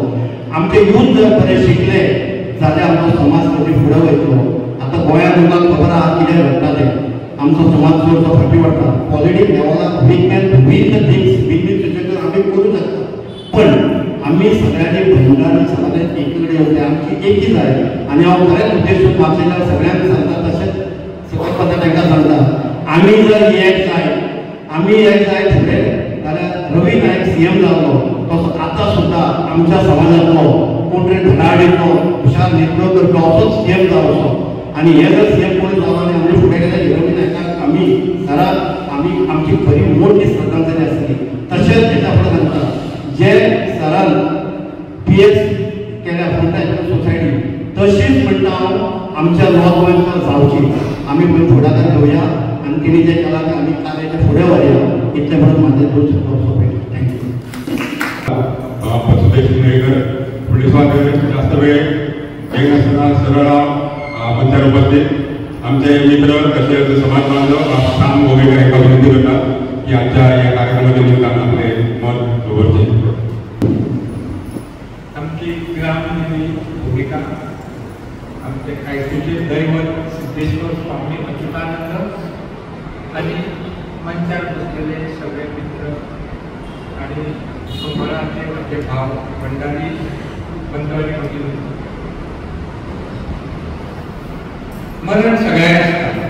आमचे यूथ जर बरे शिकले जाल्यार आमचो समाज कधी फुडें वयतलो. आतां गोंयांत तुमकां खबर आहा कितें घडटा तें. आमचो समाज चडसो फाटीं वता. पॉलिटिक्स लेवलार we can win the things, win the आमी करूं शकता. पण आमी सगळ्यांनी भंडारी सगळ्यांनी एक कडेन येवंक जाय, आमची एकी जाय. आनी हांव खरेंच उद्देश म्हापशेच्या सगळ्यांक सांगता, तशेंच सगळे पदां तांकां सांगता, आमी जर एक जाय, आमी एक जाय फुडें जाल्यार रवी नायक सीएम जावलो तसो आतां सुद्दां आमच्या समाजांतलो कोण तरी धडाडीचो हुशार नेतृत्व करपी असोच सीएम जावचो. आनी हे जर सीएम कोण जालो आनी आमी फुडें गेले रवी नायकाक आमी सराक आमी आमची खरी मोठी श्रद्धांजली आसली. तशेंच हेच्या फुडें सांगता जे सरान पीएच केल्या फोंडा सोसायटी तशीच म्हणटा हांव आमच्या नॉर्थ गोंयांत जावची. आमी पळय फुडाकार घेवया आनी तिणी जे केलां तें आमी कार्याचे फुडें व्हरया. इतलें म्हणून म्हाजे दोन शब्द सोंपयले. थँक्यू. सुदेश नेगर पुलिस जास्त वेळ एक नासतना सरळ मंचार उपस्थित आमचे मित्र तसेच समाज बांधव श्याम गोवेकर एका विनंती करतात की आजच्या या कार्यक्रमाच्या निमित्तान आपले मत दवरचे. आमची ग्रामदेवी भूमिका आमचे आयसीचे दैवत सिद्धेश्वर स्वामी अच्युतानंद आणि मंचार बसलेले सगळे मित्र आणि सोमवाराचे माझे भाव भंडारी बंधवानी वगैरे. मरण सगळ्यांक आसता,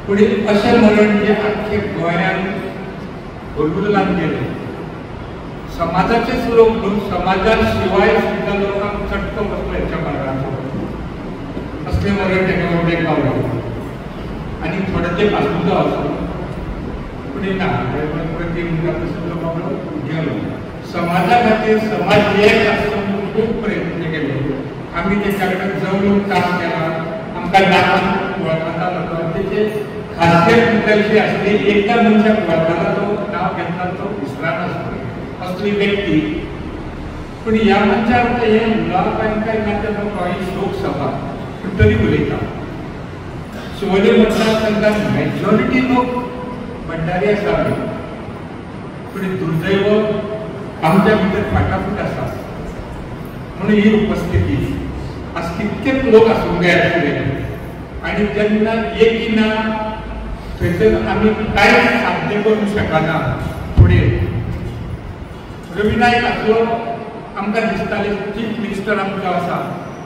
पूण अशें मरण जे आख्खे गोंयांत भरभुरलान गेले. समाजाचेच लोक न्हू, समाजा शिवाय सुद्दां लोकांक चटको बसलो हेच्या मरणाचो. असलें मरण तेका व्हडलें गावलें आनी थोडे तेंप आसूंक जाय असो, पूण ना प्रती मुखार बाबडो गेलो. समाजा खातीर समाज एक आसलो म्हणून खूब प्रयत्न केले. आमी तेच्या कडेन जवळून काम केलां. आमकां नांवान वळखतालो तो. तेचे खासियत म्हणटा अशी आसली, एकदा मनशाक वळखतालो तो नांव घेतला तो विसरानासलो असली व्यक्ती. पूण ह्या मनशार हे उलोवपाक काय ना ते लोक शोक सभा पूण तरी उलयता. शिवोले म्हणटा तांकां मेजॉरिटी लोक भंडारी आसा, पूण दुर्दैव आमच्या भितर फाटाफूट आसा म्हणून ही उपस्थिती. आज कितकेच लोक आसूंक जाय आसले आनी जेन्ना एकी ना थंयसर आमी कांयच साध्य करूंक शकना. फुडें रवी नायक आसलो, आमकां दिसतालें चीफ मिनिस्टर आमचो आसा,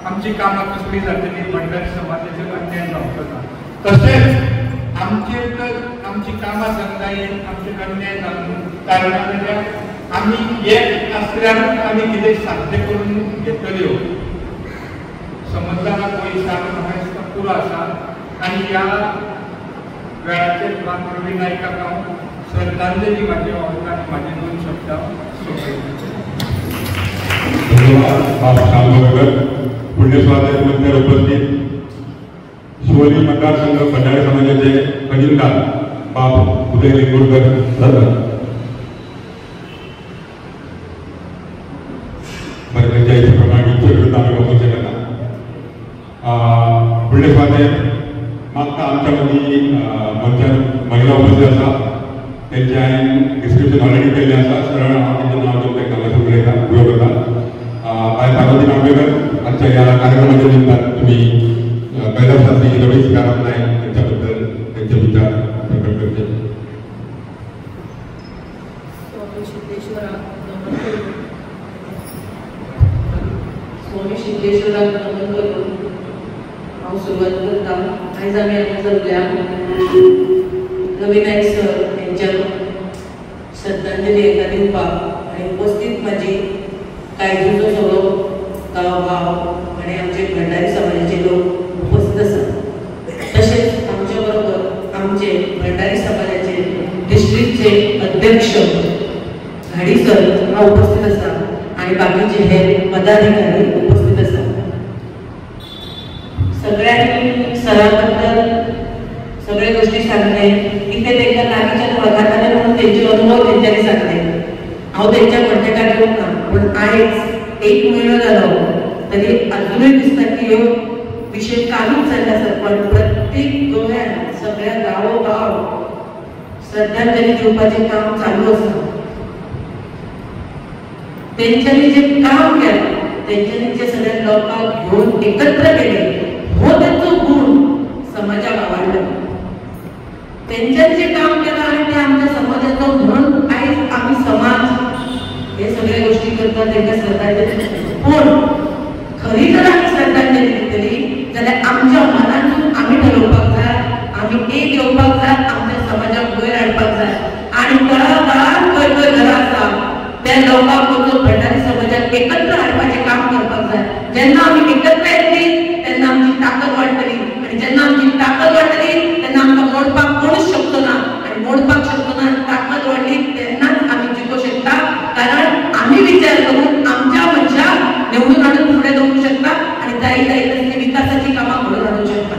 आमची कामां कसली जातली, भंडारी समाजाचेर अन्याय जावचो ना. तशेंच आमचेर तर आमची कामां जाय, आमचे अन्याय जावना. आमी एक आसल्यारूच आमी कितें साध्य करून घेतल्यो. समजदाराक पयशा म्हाका पुरो आसा आनी ह्या वेळाचेर रवी नायकाक हांव श्रद्धांजली म्हाजी वावरतां म्हाजे दोन शब्द सोंपयता. धन्यवाद बाब श्याम गोवेकर. पुण्य स्वागत मंचार उपस्थित शिवोली मतदारसंघ भंडारी समाजाचे खजिनदार बाब उदय लिंगोडकर जातात. बरें त्यांच्या इच्छे प्रमाणे इच्छेविरुद्ध आम्ही वचूंक शकना. फुडले फावटी म्हाका आमच्या मदीं मंचार महिला उपस्थित आसा, त्यांचे हांवें डिस्क्रिप्शन ऑलरेडी केल्लें आसा. सरळ हांव तेंचें नांव घेवन तेंकां हांगासर उलयता, उपयोग करता. बाय पार्वती नांवेकर आजच्या ह्या कार्यक्रमाच्या निमतान तुमी कैलासवासी रवी सीताराम नायक त्यांच्या बद्दल त्यांचे विचार प्रकट करचे. स्वामी सिद्धेश्वरा नमन करून स्वामी सिद्धेश्वराक नमन करून हांव सुरवात करता. आयज आमी हांगा जमल्या रवी नायक सर यांच्याक श्रद्धांजली हेका दिवपाक आनी उपस्थित माझी कायदूचो सगळो गांव भाव आनी आमचे भंडारी समाजाचे लोक उपस्थित आसात. तशेंच आमच्या बरोबर आमचे भंडारी समाजाचे डिस्ट्रिक्टचे अध्यक्ष घाडी सर हांव उपस्थित आसा आनी बाकीचे हेर पदाधिकारी उपस्थित आसात. सगळ्यांनी सरा बद्दल सगळे गोष्टी सांगले की ते तांकां लागींच्यान वळखताले म्हणून तेंचे अनुभव तेंच्यांनी सांगले. हांव तेंच्या कॉन्टेक्टाक येवना पूण आयज 1 म्हयनो जालो तरी अजूनय दिसता की ह्यो विशय चालूच जाल्ले आसात. पण प्रत्येक गोंयांत सगळ्या गांवोगांव श्रद्धांजली दिवपाचें काम चालू आसा. तेंच्यांनी जे काम केलें तेंच्यांनी जे सगळ्या लोकांक घेवन एकत्र केले हो त्यांचो गुण समाजाक आवडला. तेंच्यांनी जे काम केलं आणि ते आमच्या समाजाचो म्हणून आयज आमी समाज हे सगळे गोष्टी करतात तेंकां श्रद्धांजली. पूण खरी जर आमी श्रद्धांजली दितली जाल्यार आमच्या मनातून आमी ठरवपाक जाय, आमी एक येवपाक जाय, आमच्या समाजाक वयर हाडपाक जाय आणि तळागाळात खंय खंय घरां आसा त्या लोकांक भंडारी समाजाक एकत्र हाडपाचें काम करपाक जाय. जेन्ना आमी एकत्र येतली तेन्ना आमची ताकद वाडटली आणि जेन्ना आमची ताकद वाडटली तेन्ना आमकां मोडपाक कोणूच शकतो ना आणि मोडपाक शकतो ना. ताकद वाडली तेन्नाच आमी जिखूंक शकता कारण आमी विचार करून आमच्या मनशाक निवडून हाडून फुडें दवरूंक शकता आणि जायी तसली विकासाची कामां घडोवन हाडूंक शकता.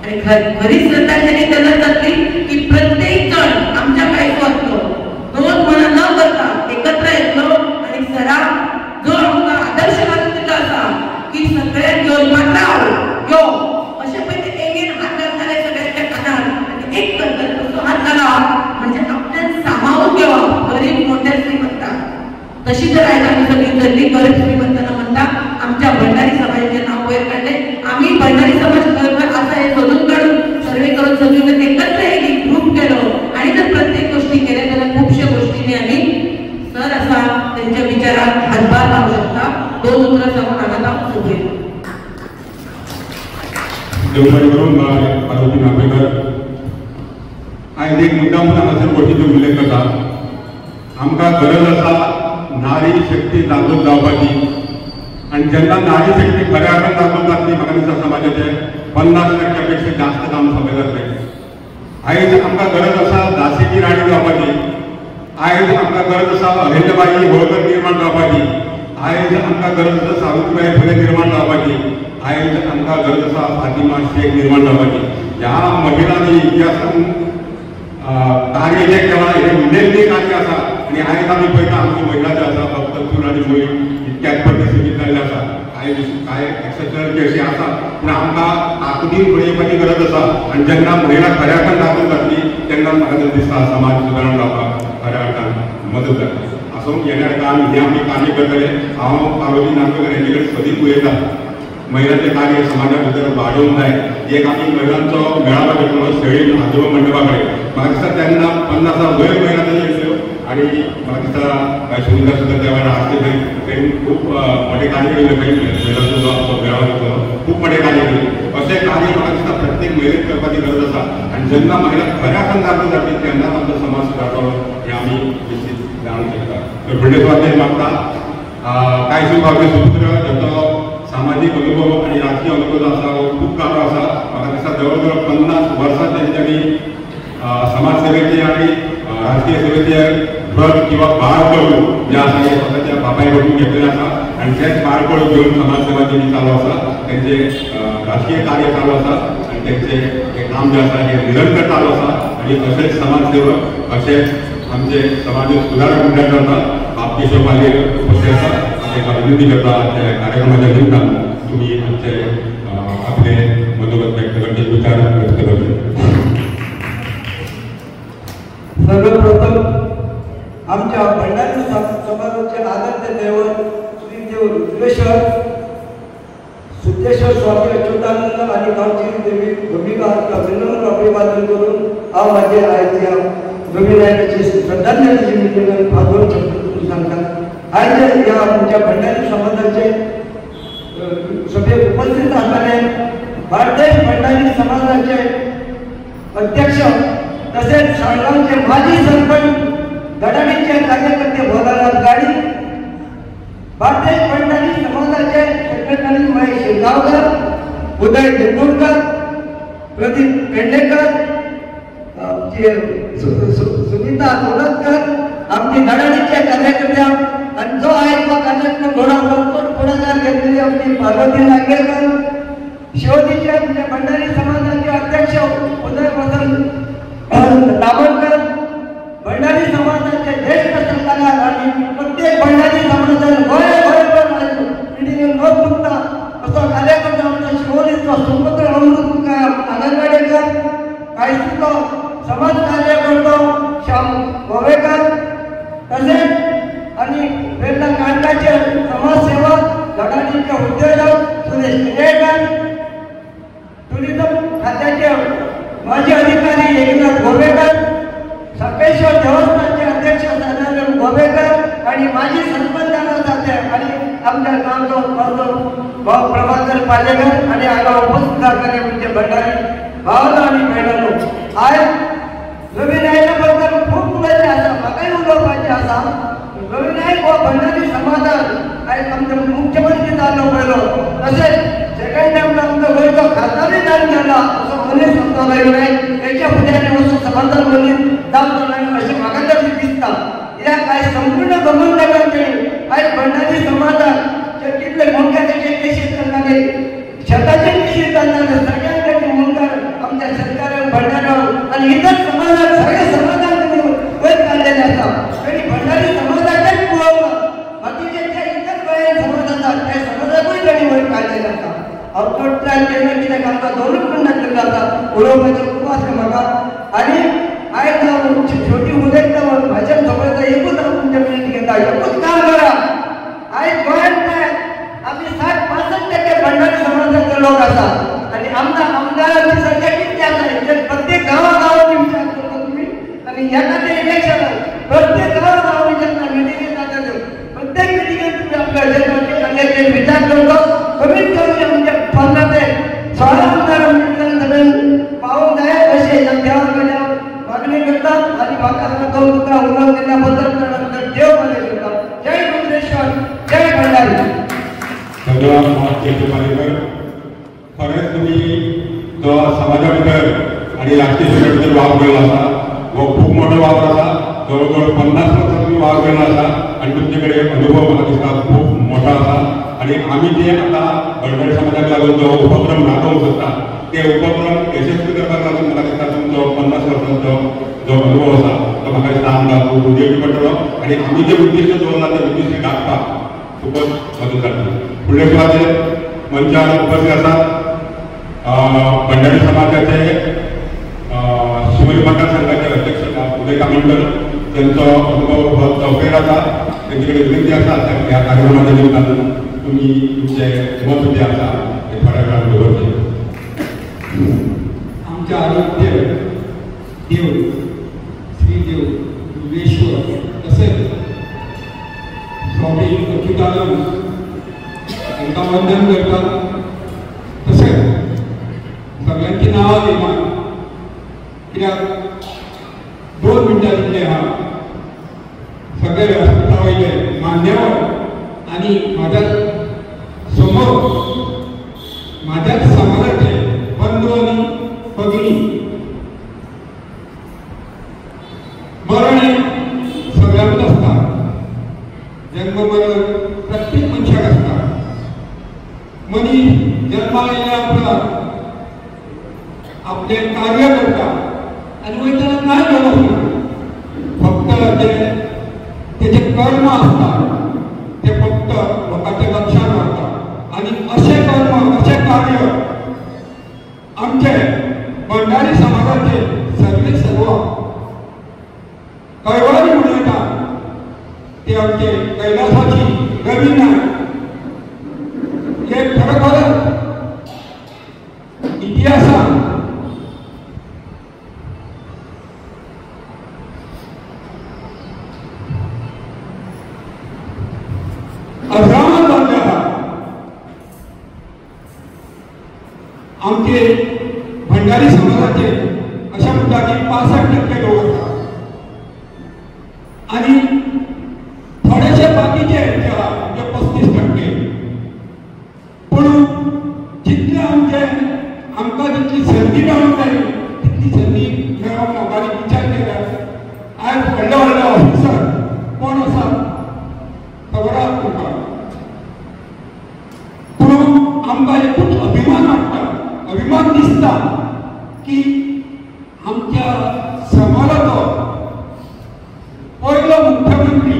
आणि खरी श्रद्धांजली तेन्ना जातली की प्रत्येक जण आमच्या कांयच वाचलो दोन मनां न करता एकत्र येतलो आणि सरा जो आमकां आदर्श घालून आसा की सगळ्यांक घेवन मात्राव यो अशें पळय ते एकेन हात घालताले सगळ्यांच्या कानार आनी एक करतले तसो हात घालप म्हणजे आपल्यान सामावून घेवप. गरीब मोठ्या श्रीमंताक तशी जर आयज आमी सगळी धरली गरीब श्रीमंतांना म्हणटा आमच्या भंडारी समाजाचें नांव वयर काडलें. आमी भंडारी समाज खंय खंय आसा हें सोदून काडून सर्वे करून सगळी एकत्र येयली ग्रूप केलो आणि जर प्रत्येक गोष्टी केले जाल्यार खुबश्या गोष्टींनी आमी सर आसा तेंच्या विचाराक हातभार लावूंक शकता. 2 उतरां सांगून हांगा हांव सोंपयता. देवबडी करून पार्वती नार्वेकर आयज एक मुद्दाम हांगासर गोष्टीचो उल्लेख करता. आमकां गरज आसा नारी शक्ती जागृत जावपाची आणि जेन्ना नारी शक्ती खऱ्या अर्थान जागृत जातली म्हाका दिसता समाजाचें 50% पेक्षा जास्त काम सोंपें जातलें. आयज आमकां गरज आसा झांसीची राणी जावपाची. आयज आमकां गरज आसा अहिल्याबाई होळकर निर्माण जावपाची. आयज आमकां गरज आसा सावित्रीबाई फुले निर्माण जावपाची. आयज आमकां गरज आसा फातिमा शेख निर्माण जावपाची. ह्या महिलांनी इतिहासान कार्य जे केलां हें उल्लेखनीय कार्य आसा आनी आयज आमी पळयता आमची महिला जे आसा फक्त चूल आनी मूल इतक्याच परती सीमीत जाल्ले आसा. कांय एक्सेप्शनल केसी आसा पूण आमकां ताकदीन फुडें येवपाची गरज आसा आनी जेन्ना महिला खऱ्या अर्थान जागृत जातली तेन्ना म्हाका दिसता समाज सुदारण जावपाक खऱ्या अर्थान मदत जातली. आसूं येणाऱ्या काळान हे आमी कार्य करतले. हांव पार्वती नार्वेकर हेजे कडेन सदींच उलयतां महिलांचें कार्य समाजा भितर वाडोवंक जाय. एक आमी महिलांचो मेळावो घेतलो सैळी आजोबा मंडपा कडेन. म्हाका दिसता तेन्ना 50 वयर महिला थंय येतल्यो आनी म्हाका दिसता सुनीता सुद्दां त्या वेळार आसले थंय खूब मोठे कार्य केले. महिलांचो जो आमचो मेळावो घेतलो खूब मोठे कार्य केले. अशें कार्य म्हाका दिसता प्रत्येक महिलेक करपाची गरज आसा आनी जेन्ना महिला खऱ्या अर्थान जागृत जातली तेन्नाच आमचो समाज सुदारतलो हें आमी निश्चित जाणूंक शकता. तर फुडले सुवातेर मागता कांय सुवाते सुपुत्र जांचो सामाजीक अनुभव आणि राजकीय अनुभव जो आसा खूप काळो आसा. म्हाका दिसता जवळ जवळ 50 वर्सां तेंच्यांनी समाज सेवेचे आणि राजकीय सेवेचे व्रत किंवा बाळकडू जे आसा हे स्वताच्या बापाय कडून घेतलेले आसा आणि तेच बाळकडू घेवन समाज सेवा तेंची चालू आसा. तेंचे राजकीय कार्य चालू आसा आणि तेंचे हे काम जे आसा हे निरंतर चालू आसा आणि अशेच समाजसेवक अशेच आमचे समाज सुदारक मंडळ आसा बाप केशव पालये उपस्थित आसा. विनंती करता त्या कार्यक्रमाच्या निमतान तुम्ही आमचे आपले मनोगत व्यक्त करते विचार व्यक्त करते. सर्वप्रथम आमच्या भंडारी समाजाचे आराध्य दैवत श्री देव रुद्रेश्वर सिद्धेश्वर स्वामी अच्युतानंद आणि गावची देवी भूमिका विनम्र अभिवादन करून हांव माझे आयच्या रवी नायकाची श्रद्धांजली निमित्तान फादर सांगतात. आज या आमच्या भंडारी समाजाचे उपस्थित असणारे भारतीय भंडारी समाजाचे अध्यक्ष तसेच साळगावचे माजी सरपंच धडाडीचे कार्यकर्ते भोलानाथ गाडी, भारतीय भंडारी समाजाचे सेक्रेटरी महेश शिरगावकर, उदय देगुडकर, प्रदीप पेंडेकर, सुनीता तोडकर, आमची धडाडीचे कार्यकर्ते आणि जो आहे तो कार्यक्रम पुढाकार घेतलेली आमची पार्वती नागेकर, शिवजीचे आमचे भंडारी समाजाचे अध्यक्ष उदय वसंत दाभोळकर, भंडारी समाजाचे ज्येष्ठ सल्लागार आणि प्रत्येक भंडारी समाजाला पिढीने न चुकता असा कार्यकर्ता आमचा शिवोलीचा सुपुत्र अमृत आनंदवाडेकर, कायसिको समाज कार्य करतो श्याम गोवेकर, तसेच आणि वेल्ला कांडाचे समाजसेवक धडाडीचे उद्योजक सुरेश किरेकर, टुरिझम खात्याचे माजी अधिकारी एकनाथ गोवेकर, सापेश्वर देवस्थानचे अध्यक्ष सदानंद गोवेकर आणि माजी सरपंचांना जाते आणि आमच्या गावचा भाऊ प्रभाकर पालेकर आणि आगाव उपस्थित असणारे म्हणजे भंडारी भावाला आणि बहिणांनो आज रविनायकाबद्दल खूप बोलायचे असा मगाही उलोवपाचे असा रविनायक व भंडारी समाजात आज आमच्या मुख्यमंत्री जालो पहिलो तसेच सेकंड टाइमला आमचा गोयचा खासदारही जाऊन झाला असं मनीस स्वतःला नाही त्याच्या पुढ्याने वस्तू समाधान मनीस जाऊन नाही असे मागायला दिसता या काय संपूर्ण गमनगरांचे आज भंडारी समाजात चर्चेतले मुंडकाचे केशी करणारे शेताचे केशी करणारे सगळ्यांकडे मुंडकर आमच्या सरकार भंडारावर आणि इतर समाजात सगळ्या समाजांकडे वर काढलेले असतात आणि भंडारी समाजाच्याच मुळावर बाकीचे ज्या इतर बाहेर समाज असतात त्या समाजातही त्यांनी वर काढलेले असतात अवतोट्या केलं की त्या कामका दोन कुंडात जातात उडवण्याचे खूप असते मगा आणि आज छोटी उद्योगतावर भाजप सोबत एकूच तुमच्या मिळत घेता एकूच काम करा आज गोव्यात काय आम्ही 60-65% भंडारी समाजाचे लोक असतात आणि आमदारांची संख्या किती आहे प्रत्येक गावागावात विचार करतो तुम्ही आणि एखाद्या इलेक्शन प्रत्येक गावागावात विचार मिटिंग जातात प्रत्येक मिटिंगेत तुम्ही आपल्या जनतेचे संख्येचे विचार करतो कमीत कमी म्हणजे 15 ते 16 आमदार पाहून जाय असे देवाकडे मागणी करतात आणि भागाला कौतुका उल्लेख दिल्याबद्दल देव मध्ये करतात. जय रुद्रेश्वर, जय भंडारी. धन्यवाद पालेकर. खरेंच तुम्ही जो समाजा भितर आणि राजकीय क्षेत्रात वावर केला असा व खूप मोठा वावर असा जवळजवळ 50 वर्ष तुम्ही वावर केला असा आणि तुमच्याकडे अनुभव मला दिसता खूप मोठा असा आणि आम्ही जे आता भंडारी समाजाक लागून जो उपक्रम राबवू शकता ते उपक्रम यशस्वी करपाक लागून मला दिसता तुमचो 50 वर्सांचो जो अनुभव असा तो म्हाका सांग लागू उद्योगी पडटलो आणि आम्ही जे उद्दिश्ट दवरला ते उद्दिश्ट गाठपाक खूपच मदत जातली. फुडले सुवातेर मंचार उपस्थित आसात भंडारी समाजाचे शिवरी मतदार संघाचे अध्यक्ष उदय कामणकर त्यांचा अनुभव बहुत चौफेर आसा त्यांच्याकडे विनंती आसा ह्या कार्यक्रमाच्या निमित्तान तुम्ही तुमचे मत जे आसा ते थोड्या वेळान दवरचे. आमच्या आरोग्य देव श्री देव विश्वेश्वर तसेच स्वामी अच्युतानंद यांना वंदन करतात. तसेच सगळ्यांची नावं घेणार कित्याक 2 मिनटां दिले हा सगळे व्यासपीठावयले मान्यवर आणि माझ्या समोर माझ्याच समाजाचे बंधू आणि भगिनी मरण सगळ्यांना असतात. जन्म मरण प्रत्येक मनशाक असता. मनीस जन्माला आपले कार्य करता आणि वयताना काय करत फक्त त्याचे कर्म असतात ते फक्त लोकांच्या लक्षात राहतात आणि असे कर्म असे कार्य आमचे भंडारी समाजाचे सर्व कैवारी उडयतात ते आमचे कैलासाची गवी नाही. हे खरोखर इतिहासात अजरामर जाल्ले आहात. आमचे भंडारी समाजाचे अशा म्हणटा की 65% लोक आसा आणि थोडेशे बाकीचे म्हणजे 35%. पूण जितले आमकां जितली संदी मेळूंक जाय तितली संदी मेळोंक ना. बारीक विचार केल्यार आयज व्हडले व्हडले ऑफिसर कोण आसा खबर आसा तुमकां. पूण आमकां एकूच अभिमान वाटता, अभिमान दिसता की आमच्या समाजाचो पयलो मुख्यमंत्री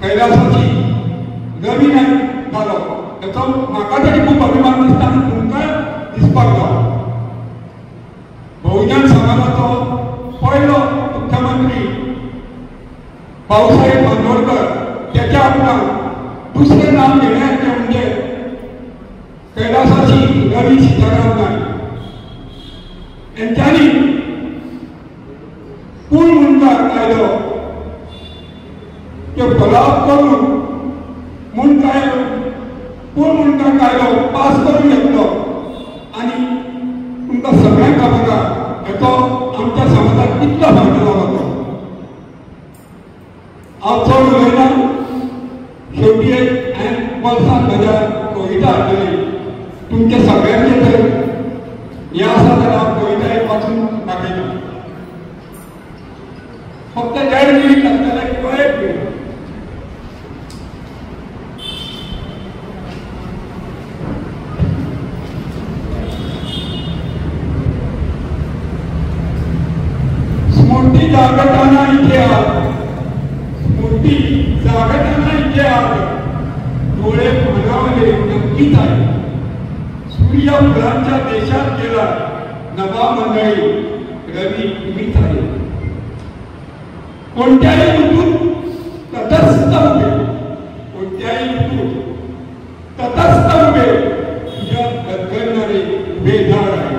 कैलासाची रवी नायक जालो. ताचो म्हाका तरी खूब अभिमान दिसता आनी तुमकां दिसपाक जाय. बहुजन समाजाचो पयलो मुख्यमंत्री भाऊसाहेब बांदोडकर, त्याच्या उपरांत दुसरें नाव घेण्याचे म्हणजे कैलासाची रवी सीताराम नायक. यांच्यानी पूल मुंडकार कायदो तो फॉलोअप करून पूल मुंडकार कायदो पास करून घेतलो. आणि तुमकां सगळ्यांक खबर आसा हेचो आमच्या समाजाक कितलो फायदो जालो तो. हांव चड उलयना, शेवटी हांवें पल्साक म्हज्या कविता हाडटली. तुमच्या सगळ्यांचे जर हें आसा जाल्यार हांव कविता एक वाचून दाखयता. फक्त 1.5 मिनीट लागतले किंवा 1 मिनीट. स्मृती जागताना इतिहास, स्मृती जागताना इतिहास, डोळे मानवले नक्कीच आहे. सूर्य फुलांच्या देशात गेला, नवा मंडळी रवी तुम्हीच आहे. कोणत्याही ऋतूत तटस्थ उभे, कोणत्याही ऋतूत तटस्थ उभे तुझ्या गदगदणारे उभे झाड आहे.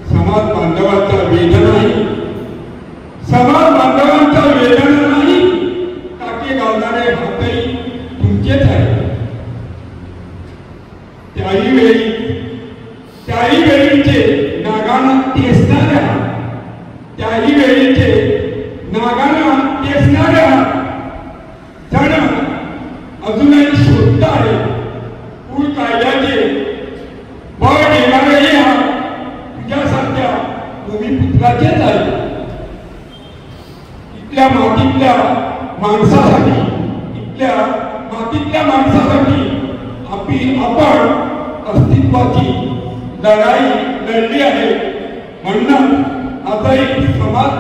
समाज बांधवांचा वेदना नाही, समाज बांधवांचा वेदना नाही, टाके घालणारे हातही तुमचेच आहे. त्याही वेळीचे नागानं टेसणाऱ्या, त्याही वेळीचे नागानं टेसणाऱ्या जण अजूनही शोधता आहे. पूल कायद्याचे बळ देणारेही तुझ्यासारख्या भूमिपुत्राचेच आहे. इथल्या मातीतल्या माणसासाठी, इथल्या मातीतल्या माणसासाठी आपण अस्तित्वाची लढाई लढली आहे. म्हणूनच आजही समाज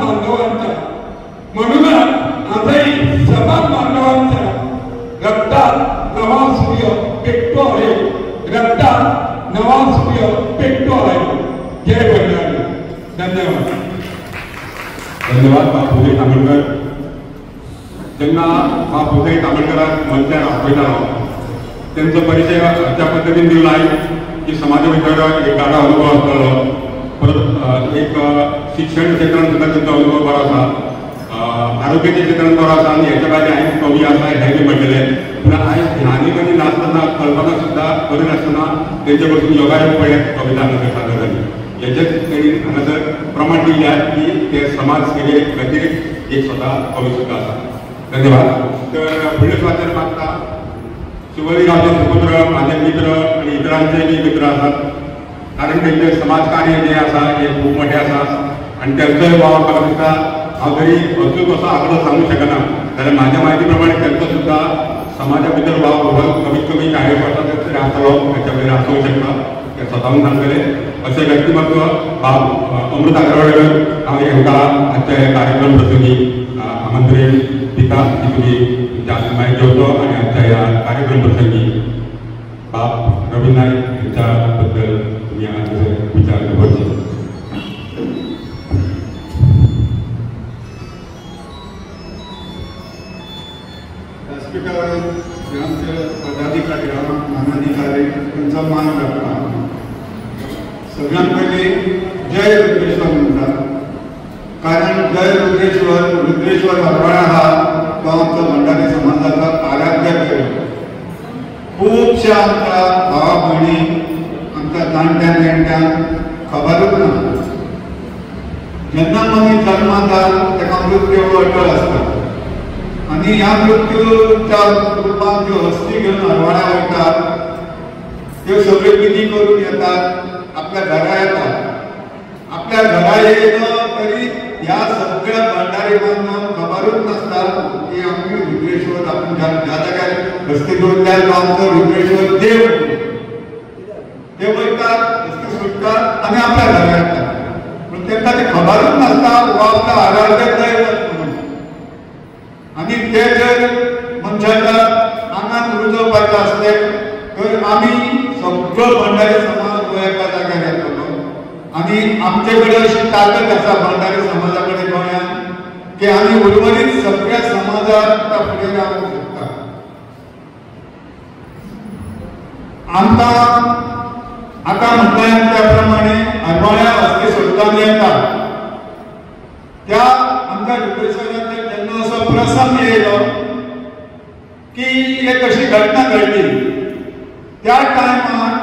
बांधवांच्या रक्तात नवा सूर्य पेटतो आहे, रक्तात नवा सूर्य पेटतो आहे. जय भंडारी. धन्यवाद. धन्यवाद बापूजी तांबडकर. जेन्ना बापूजी तांबडकराक मंचार आपयतालो त्यांचा परिचय त्या पद्धतीने दिला आहे की समाजा भितर एक गाडा अनुभव आसतलो. परत एक शिक्षण क्षेत्रात सुद्धा त्यांचा अनुभव बरो आसा, आरोग्याच्या क्षेत्रात बरो आसा आणि हेच्या भायर हांवें कवी आसा हे बी म्हणलेले. पूण आयज ल्हानपणी नासतना कल्पना सुद्धा बरी नासतना तेंचे पासून योगायोग पळय कविता हांगासर सादर जाली. हेचेच तेणी हांगासर प्रमाण दिल्ले आसा की ते समाज सेवे खातीर एक स्वता कवी सुद्धा आसा. धन्यवाद. तर फुडले सुवातेर मागता शिवरी गांवचे सुपुत्र, माझे मित्र आणि इतरांचे बी मित्र आसात. कारण त्यांचे समाजकार्य जे आसा हे खूप मोठे आसा आणि त्यांचोय वावर म्हाका दिसता. हांव जरी अचूक असो आंकडो सांगू शकना जाल्यार म्हाज्या म्हायती प्रमाणे त्यांचो सुद्धा समाजा भितर वावर कमीत कमी 40% तरी आसतलो, ताच्या वयर आसूंक शकता. ते स्वताहून सांगतले. असे व्यक्तिमत्व अमृत अग्रवाल हांव हेंकां आजच्या कार्यक्रम प्रसंगी आमंत्रण दिता की तुमी माहिती जेवतो आणि आजच्या ह्या कार्यक्रम प्रसंगी बाप रवी नायक यांच्या बद्दल तुम्ही आज विचार करचे. व्यासपीठावर आमचे पदाधिकारी मानाधिकारी त्यांचा मान राखता. सगळ्यात पहिले जय रुद्रेश्वर म्हणतात. कारण जय रुद्रेश्वर हरवाळा हा तो आमचा भंडारी समाजाचा आराध्य खेळ. खूपशा आमच्या भावा बहिणी जाणट्या नेणट्यांक खबरूच ना. जेन्ना मनीस जल्माक येता ताका मृत्यू अटळ आसता आनी ह्या मृत्यूच्या रुपान ज्यो हस्ती घेवन हरवाड्या वयतात त्यो सगळ्यो विधी करून येतात, आपल्या घरा येतात. आपल्या घरा येयलो तरी ह्या सगळ्या भंडारी बांधवांक खबरूच नासता की आमी रुद्रेश्वर आपूण ज्या जाग्यार हस्ती दवरल्यार तो आमचो रुद्रेश्वर देव. ते वयतात, हस्ती सुटतात आनी आपल्या घरा येतात. पूण तांकां तें खबरूच नासता हो आपलो आराध्य दैवत म्हणून. आनी ते जर मनशाच्या आंगान रुजोवपाचें आसलें तर आमी सगळो भंडारी समाज हो एका जाग्यार येतलो. आनी आमचे कडेन अशी ताकद आसा भंडारी समाजा कडेन गोंयांत की आमी उर्वरीत सगळ्या समाजाक फुडें रावंक शकता. आमकां आतां म्हटलें त्या प्रमाणे हरवाड्या हस्ती सोडटाना येता त्या आमच्या रुद्रेश्वराचेर जेन्ना असो प्रसंग येयलो की एक अशी घटना घडली. त्या टायमार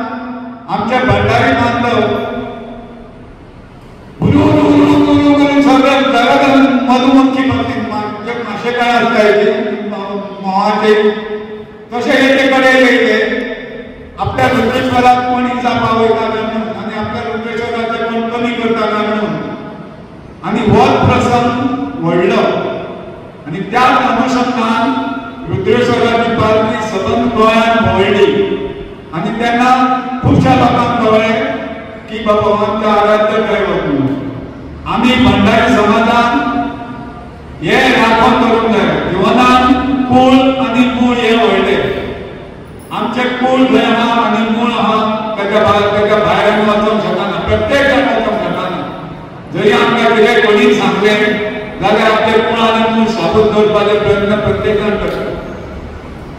आमचे भंडारी बांधव सगळे घरात मधुमक्खी बघतील माशेकाळ आसता मोहाचे तशें एके कडेन येयले आपल्या रुद्रेश्वराक कोण इजा पावयता म्हणून आनी आपल्या रुद्रेश्वराचे कोण कमी करता काय म्हणून आनी हो प्रसंग व्हडलो. आनी त्या अनुशंगान रुद्रेश्वराची पालखी सबंद गोंयांत भोंवली आनी तेन्ना खुबश्या लोकांक कळ्ळें की बाबा आमच्या आराध्य दैवत म्हणून. आमी भंडारी समाजान हे राखण करूंक जाय. जिवनान कूळ आनी मूळ हे व्हडले. आमचे कूळ जंय आहा आनी मूळ आहा ताच्या भायर आमी वचोंक शकना. प्रत्येक जाण वचोंक शकना. जरी आमकां कितें कोणीच सांगलें जाल्यार आपले कूळ आनी मूळ शाबूत दवरपाचे प्रयत्न प्रत्येक जाण करता.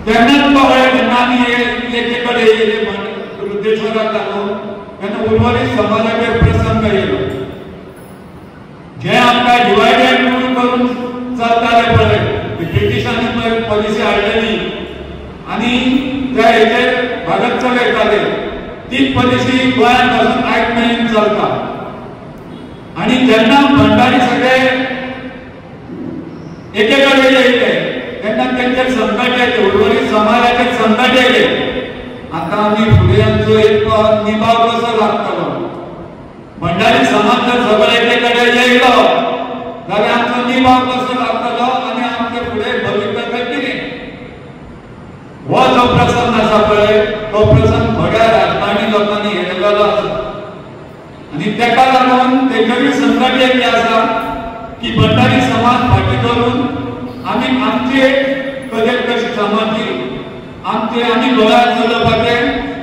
तेन्नाच कळ्ळें जेन्ना आमी एके कडेन येयले रुद्रेश्वराक लागून तेन्ना उर्वरीत समाजाचेर प्रसंग येयलो. जे आमकां डिवायड रूल करून चलताले पळय ब्रिटिशांनी पॉलिसी हाडलेली आनी त्या हेचेर भारत चलयताले ती पॉलिसी गोंयांत पासून आयज मेरेन चलता. आनी जेन्ना भंडारी सगळे एके कडेन येयले तेन्ना तेंचेर संकट येयलें. उर्वरीत समाजाचेर संकट येयलें. आतां आमी फुडें आमचो एक निभाव कसो लागतलो. भंडारी समाज जर सगळे एके कडेन येयलो जाल्यार आमचो निभाव कसो लागतलो आनी आमचे फुडें भवितव्य कितें. हो जो प्रसंग आसा पळय तो प्रसंग थोड्या राजकारणी लोकांनी हेरलेलो आसा आनी तेका लागून तेंचेरूय संकट येयल्ली आसा की भंडारी समाज फाटीं धरून आमी आमचे कदेल कशी समाजी आमचे आमी गोंयांत चलोवपाचे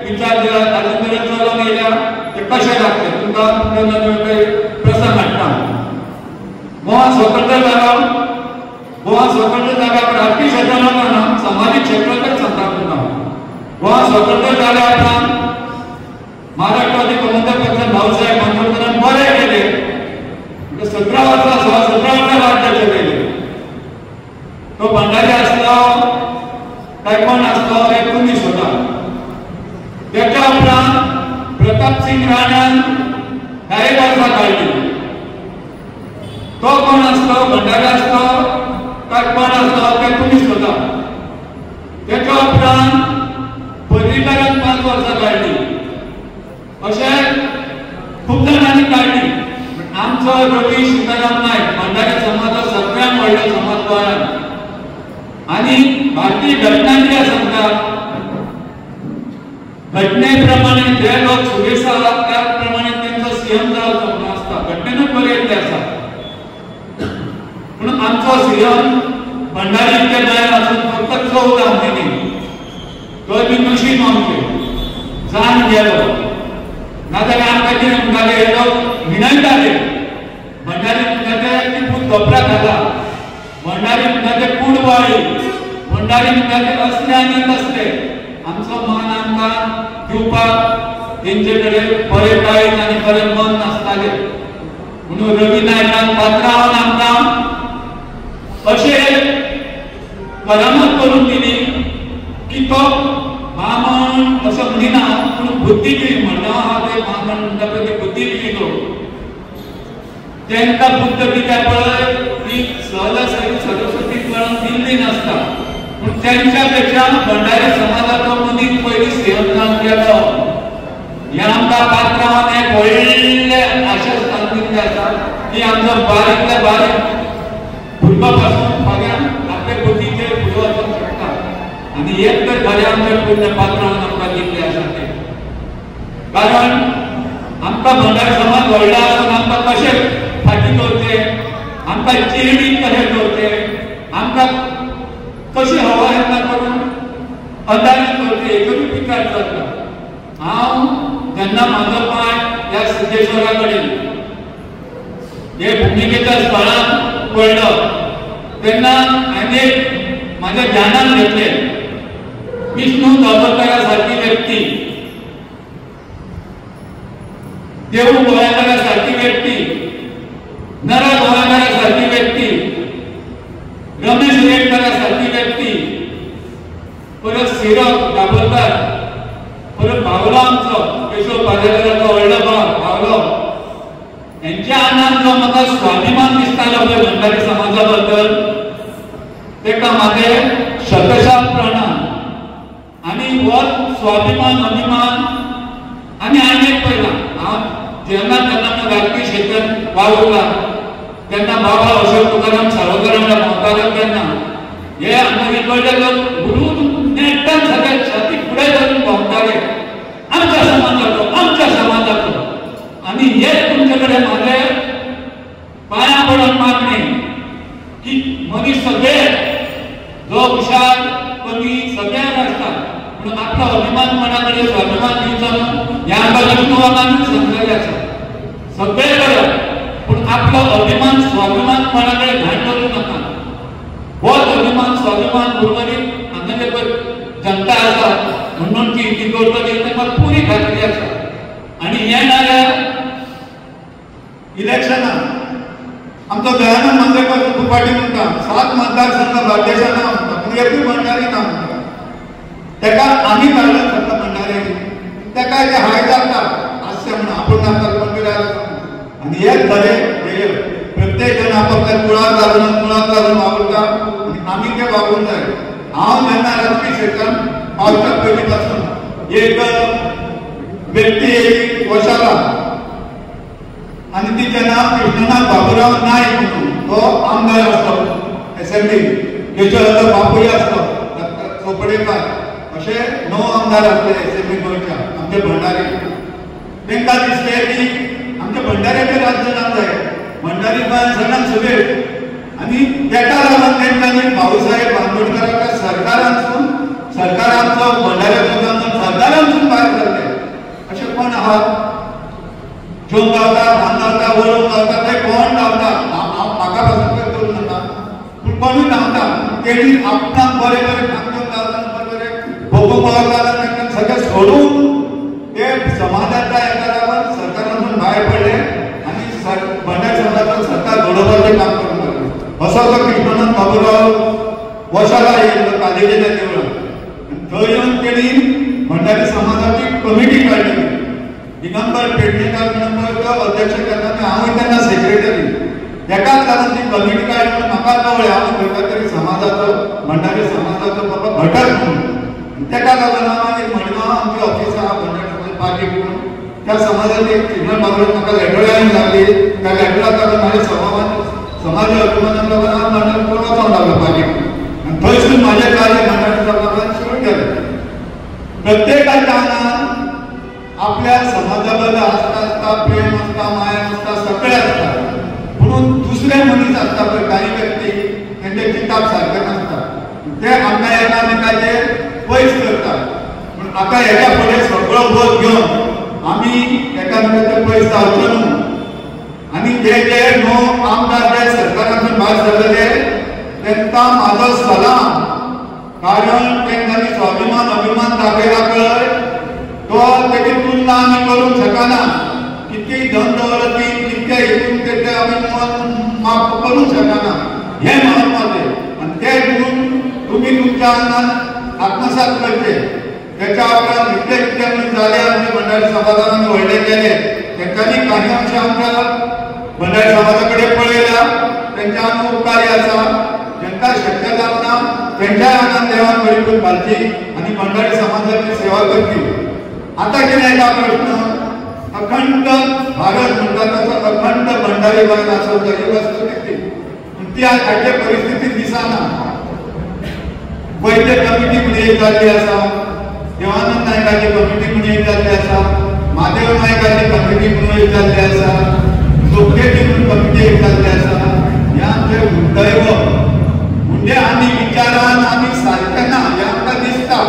विचार आजून मेरेन चलोवन येयल्या ते कशें लागते. तुमकां प्रसंग हाडटा. गोवा स्वतंत्र जालो. गोवा स्वतंत्र जाल्यार राजकीय क्षेत्रांत ना सामाजीक क्षेत्रांतच सांगता तुमकां. गोवा स्वतंत्र जाल्या उपरांत महाराष्ट्राचे गोमंतक पक्षान भाऊसाहेब बांदोडकरान बरें केलें. 17 वर्सां राज्य चलयलें. तो भंडारी आसलो काय कोण आसलो हे तुमी सोदा. तेच्या उपरांत प्रताप सिंग राणान 10 वर्सां काडली. तो कोण आसलो भंडारी आसलो काय कोण आसलो ते तुमी सोदा. तेच्या उपरांत पर्रीकारान 5 वर्सां काडली. अशें खूब जाणांनी काडली. आमचो रवी सीताराम नायक भंडारी समाजाचो सगळ्यांत व्हडलो समाज गोंयांत. आनी भारतीय घटना कितें सांगता घटने प्रमाणे जे लोक सुरेश आसा त्या प्रमाणे तेंचो सीएम जावचो म्हणून आसता. घटनेनूच बरयल्लें आसा. पूण आमचो सीएम भंडारी इतके जाय आसून फक्त 14 म्हयने तो बी नशीब आमचें जावन गेलो. नाजाल्यार आमकां कितें म्हणटाले हे लोक विनयताले भंडारी म्हणटाले ती खूब धोपरा खाता. भंडारी म्हणटाले कुडवाळी. भंडारी म्हणटाले असले आनी तसले. आमचो मान आमकां दिवपाक तेंचे कडेन बरें काळीज आनी बरें मन नासताले. म्हणून रवी नायकान पात्रांवन आमकां अशें करामत करून दिली की तो ब्राह्मण असो म्हणिना पूण बुद्धिजीवी म्हणणं हा ते मानव म्हणटा पळय ते बुद्धिजीवी लोक त्यांना बुद्ध कित्या पळय ती सहजासहजी सरस्वती म्हणून दिल्ली नसता पण त्यांच्यापेक्षा भंडारी समाजाचो मनीस पयली सेवकान केलो ह्या आमकां पात्रांवान एक व्हडले आशास्थान दिल्लें आसा की आमचो बारीकले बारीक भुरगो पासून फाल्यां आपल्या बुद्धीचेर फुडें वचूंक शकता आनी एक तर खरें आमच्या पुण्य पात्रांवान आमकां दिल्लें आसा तें कारण आमकां भंडारी समाज व्हडलो आसून आमकां कशें फाटीं दवरचें आमकां चिरडीत कशें दवरचें आमकां कशी हवा येता करून अंधारीत दवरचें हेचोय विचार करता हांव जेन्ना म्हाजो पांय ह्या सिद्धेश्वरा कडेन हे भुमिकेच्या स्थळार पडलो तेन्ना हांवें म्हाज्या ध्यानान घेतलें विष्णू दामोदरा सारकी व्यक्ती देव गोंयकारा सारकी व्यक्ती नरा गोंयकारा सारकी व्यक्ती रमेश रेडकरा सारकी व्यक्ती परत सिरक दाबोलकार परत भावलो आमचो केशव पार्लेकराचो व्हडलो भावलो यांच्या आनंद जो म्हाका स्वाभिमान दिसतालो पळय भंडारी समाजा बद्दल तेका म्हाजे शतशः प्रणाम आनी हो स्वाभिमान अभिमान आनी एक पळयलां हांव जेन्ना राजकीय क्षेत्रांत वावुरला तेन्ना बाबा अशोक तुकाराम सावरकरा वांगडा भोंवतालो तेन्ना हे आमचे कडले लोक घुरून नेट्टान सगळे छाती फुडें धरून भोंवताले आमच्या समाजाचो आनी हे तुमचे कडेन म्हाजे पांयां पडून मागणी की मनीस सगळे जो हुशार कमी सगळ्यांक आसता पूण आपलो अभिमान कोणा कडेन स्वाभिमान दिवचो न्हू हें आमकां लग्नवानानूच सांगलेलें आसा सगळे करप पूण आपलो अभिमान स्वाभिमान कोणा कडेन घाण करूं नाका होच अभिमान स्वाभिमान उर्वरीत हांगा जे जनता आसा म्हणून ती करतली ताका पुरी खात्री आसा आनी हें नाल्यार इलेक्शनाक आमचो दयानंद मांद्रेकर दुपाटी म्हणटा 7 मतदारसंघ बार्देशांत म्हणटा पूण एकूय भंडारी ना म्हणटा तेका आमी काडला फक्त भंडारी तेका ते हाय जाता हास्य म्हणून आपूण नाका कोण कित्याक आनी हेच खरें ध्येय प्रत्येक जण आपापल्या कुळाक लागून वावरता आनी आमी ते वागूंक जाय हांव जेन्ना राजकीय क्षेत्रांत पावच्या पयलीं पासून एक व्यक्ती येयली वशाला आनी ती जेन्ना कृष्णनाथ बाबुराव नायक म्हणून तो आमदार आसलो एसेंब्ली तेचो बापूय आसलो चोपडेकार अशे 9 आमदार आसले एसेंब्ली गोंयच्या आमचे भंडारी तांकां दिसलें की आमच्या भंडाऱ्याचें राज्य जावंक जाय भंडारी गोंयांत सगळ्यांत सुबेज आनी तेका लागून तेंच्यांनी भाऊसाहेब बांदोडकराच्या सरकारांचो भंडाऱ्याचो सरकारांसून भायर सरले अशें कोण आहात जो गावता धान गावता वळून गावता ते कोण गावता म्हाका पासून काय करूं नाका पूण कोणूय गावता तेणी आपणाक बरें बरें काम घेवन गावता बरें भोगूंक गावता तांकां सगळें सोडून ते समाजाच्या एका लागून सरकारांतून भायर पडले आनी भंडारी समाजाचो सरकार घडोवपाचें काम करूंक लागले असो तो कृष्णनाथ बाबुराव वशाला येयलो कालेजेच्या देवळांत थंय येवन तेणी भंडारी समाजाची कमिटी काडली दिगंबर पेडणेकर म्हणून तो अध्यक्ष करता हांव तेन्ना सेक्रेटरी तेकाच लागून ती कमिटी काडली म्हाका कळ्ळें हांव खंय तरी समाजाचो भंडारी समाजाचो बाबा घटक म्हणून तेका लागून हांव आनी मडगांव आमची ऑफिस आहा भंडारी पार्टी म्हणून त्या समाजाची एक सिग्नल मागून म्हाका लेटर लागली त्या लेटराक लागून म्हाज्या समाजी अभिमानाक लागून हांव भंडारी वचोंक लागलो पार्टी आनी थंयसून म्हाजें कार्य भंडारी समाजान सुरू केलें प्रत्येकाच्या आंगान आपल्या समाजा बद्दल आसता प्रेम आसता माया आसता सगळें आसता म्हणून दुसरे मनीस आसता पळय काही व्यक्ती तेंचे किताब सारके नासता ते आमकां एकामेकाचेर पयस करतात पूण आतां हेच्या फुडें सगळो बोध घेवन आमी एकामेकाचेर पयस जावचो न्हू आनी जे 9 आमदार जे सरकारांतून भायर सरलेले तांकां म्हाजो सलाम कारण तांच्यांनी स्वाभिमान अभिमान दाखयला पळय तो तेची तुलना आमी करूंक शकना कितकी धन दौलती कितके हितून तेचे आमी माप करूंक शकना हें म्हत्वाचें आनी तें गुण तुमी तुमच्या आंगान आत्मसात करचे त्याच्या उपरांत इतके जाले आमचे मंडळी समाजान व्हडले गेले त्यांनी काही अंश आमच्या मंडळी समाजाकडे पळयला त्यांच्या उपकारी आसा ज्यांना शक्य जाता त्यांच्या आनंद देवान बरी घालची आणि मंडळी समाजाची सेवा करची. आता कितें येता प्रश्न अखंड भारत म्हणटा तसो अखंड भंडारी गोंयांत आसप ही वस्तुस्थिती ती आज हाचे परिस्थिती दिसना. वैद्य कमिटी म्हणून एक जाल्ली आसा, देवानंद नायकाची कमिटी म्हणून एक जाल्ली आसा, महादेव नायकाची कमिटी म्हणून एक जाल्ली आसा, सोपकेची म्हणून कमिटी एक जाल्ली आसा. हे आमचे दुर्दैव म्हणजे आमी विचारान आमी सारके ना हे आमकां दिसता.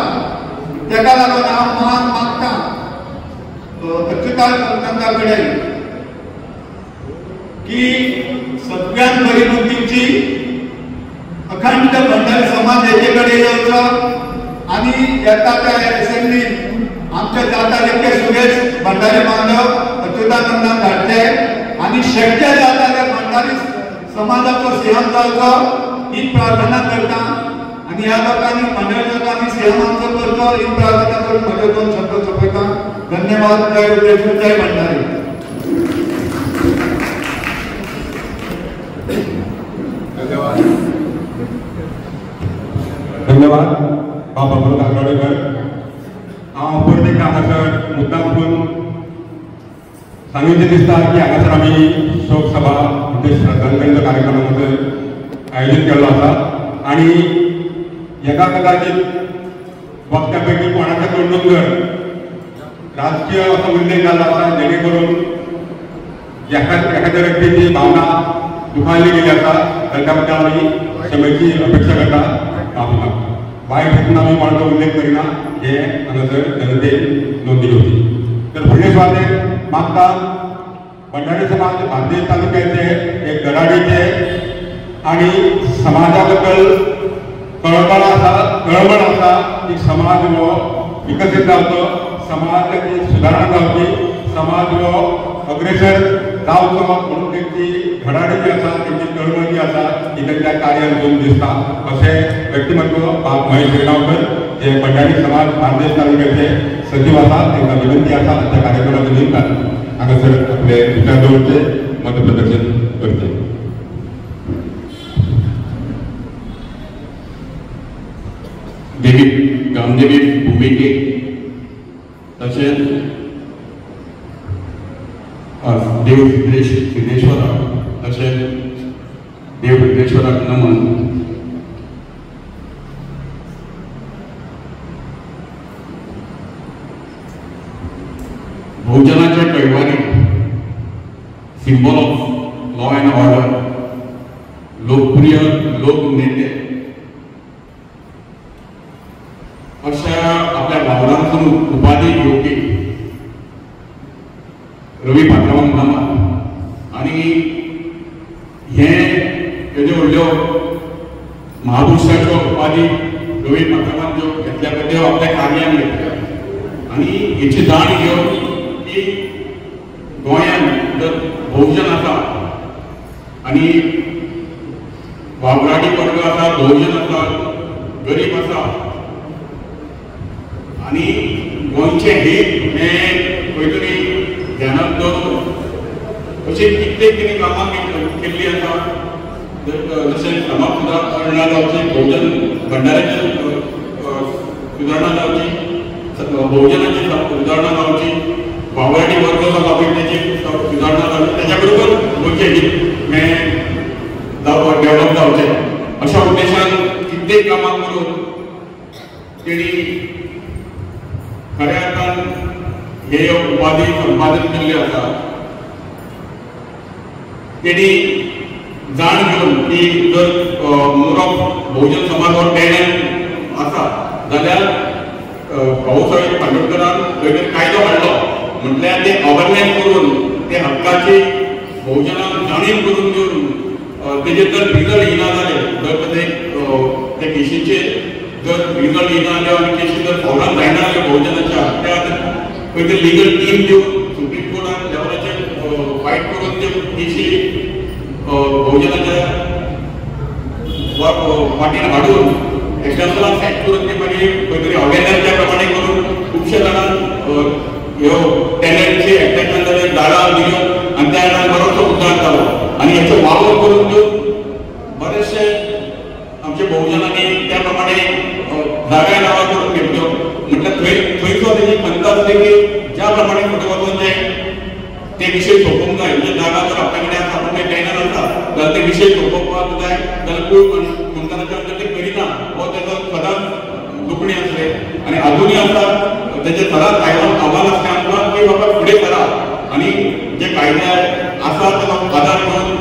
तेका लागून हांव मान मागता अच्युतानंद संतांचा कडेन की सगळ्यात बरी बुद्धीची अखंड भंडारी समाज हेचे कडेन येवचो आणि येता त्या असेंब्लीन आमचे जाता तितके सुरेश भंडारी बांधव अच्युतानंदान धाडचे आणि शक्य जाता त्या भंडारी समाजाचो सिंहम जावचो ही प्रार्थना करता. आणि ह्या लोकांनी मंडळ लोकांनी सिंहम आमचो करचो ही प्रार्थना करून म्हजे 2 शब्द सोंपयता. धन्यवाद. जय उदयपूर, जय भंडारी. धन्यवाद बाबा प्रमोद आगवडेकर. हांव परत एकदा हांगासर मुद्दाम करून सांगूचे दिसता की हांगासर आमी शोक सभा म्हणजे श्रद्धांजलीचो कार्यक्रम हांगासर आयोजीत केल्लो आसा आणि एका कदाचित वक्त्या पैकी कोणाच्या कडून जर राजकीय असो उल्लेख जाल्लो आसा जेणे करून एखाद्या व्यक्तीची भावना दुखावली गेली आसा ताच्या बद्दल आमी क्षमेची अपेक्षा करता. वायट हेतून आमी कोणाचो उल्लेख करिना हे हांगासर जनतेन नोंद दिली होती. तर फुडले सुवातेक मागता भंडारी समाज बार्देस तालुक्याचे एक गराडीचे आणि समाजा बद्दल कळवळ आसा की समाज हो विकसीत जावचो, समाजाची सुदारणा जावची, समाज हो अग्रेसर जावचो म्हणून त्यांची घडाडी जी आसा त्यांची कळवळ जी आसा ही त्यांच्या कार्यान दोन दिसता. अशें व्यक्तिमत्व महेश गिरगांवकर जे भंडारी समाज बार्देस तालुक्याचे सचिव आसा तांकां विनंती आसा त्या कार्यक्रमाच्या निमतान हांगासर आपले विचार दवरचे, मतप्रदर्शन करचे. देवी गामदेवी भूमिके तशेंच देव सिद्धेश्वराक तशेंच देव सिद्धेश्वराक नमन. बहुजनाच्या कैवारी symbol of law and order, लोकप्रिय लोकनेते अशा आपल्या भावनांतून उपाधी घेवपी रवी पात्रांवाक नमन. आणि हे तेज्यो व्हडल्यो महापुरुषाच्यो उपाधी रवी पात्रांवान ज्यो घेतल्या त्यो आपल्या कार्यान घेतल्या. आणि हेची जाण घेवन की गोंयांत जर बहुजन आसा आणि वावराडी वर्ग आसा, बहुजन आसा, गरीब आसा आणि गोंयचे हित हे खंय तरी ध्यानात दवरून अशी कित्येक कितें कामां केल्ली आसा. जशें समाज सुदारणा जावची, बहुजन भंडाऱ्याची सुदारणा जावची, बहुजनाची सुदारणा जावची, वावराडी वर्ग जो आसा तेची सुदारणा जावची, तेच्या बरोबर गोंयचे हित हें डेव्हलप जावचें अशा उद्देशान कित्येक कामां करून तेणी खऱ्या अर्थान हे उपाधी संपादन केल्ली आसा. तेणी जाण घेवन की जर मोर बहुजन समाज हो टॅलंट आसा जाल्यार भाऊसाहेब खांडोळकरान खंय तरी कायदो हाडलो म्हटल्यार ते अवेरनेस करून ते हक्काची बहुजनांक जाणीव करून दिवन तेजेर जर रिजल्ट येना जाले, जर ते केशीचे जर रिजल्ट येना जाले आनी केशी जर फॉरान जायना जाले बहुजनाच्या त्या खंय तरी लिगल टीम दिवन सुप्रीम कोर्टान लेवलाचेर फायट करून ते केशी बहुजनाच्या वाटेन हाडून एक्झाम्पलाक सेट करून ते मागीर खंय तरी अवेअरनेस त्या प्रमाणे करून खुबशे जाणांक ह्यो टॅलंटची एक्सटेंशन जाले झाडां दिल्यो आनी त्या जाणांक बरोचसो उद्धार जालो आनी हेचो वावर करून घेवन बरेचशे आमचे भोवजनांनी त्या प्रमाणे जागा नांवां करून घेतल्यो म्हटल्यार थंयचो तेजी खंत आसली की ज्या प्रमाणे फुडें वचून ते विशय सोंपोवंक जाय म्हणजे जागा जर आपल्या कडेन आसा पूण तें टॅनर आसा जाल्यार ते विशय सोंपोवपाक जाय जाल्यार कोण म्हणटानाच्या अंतर ते करिना हो तेजो सदांच दुखणी आसले आनी अजुनूय आसा तेजें सदांच आव्हान आसलें आमकां की बाबा फुडें सरा आनी जे कायदे आसा ताचो आदार घेवन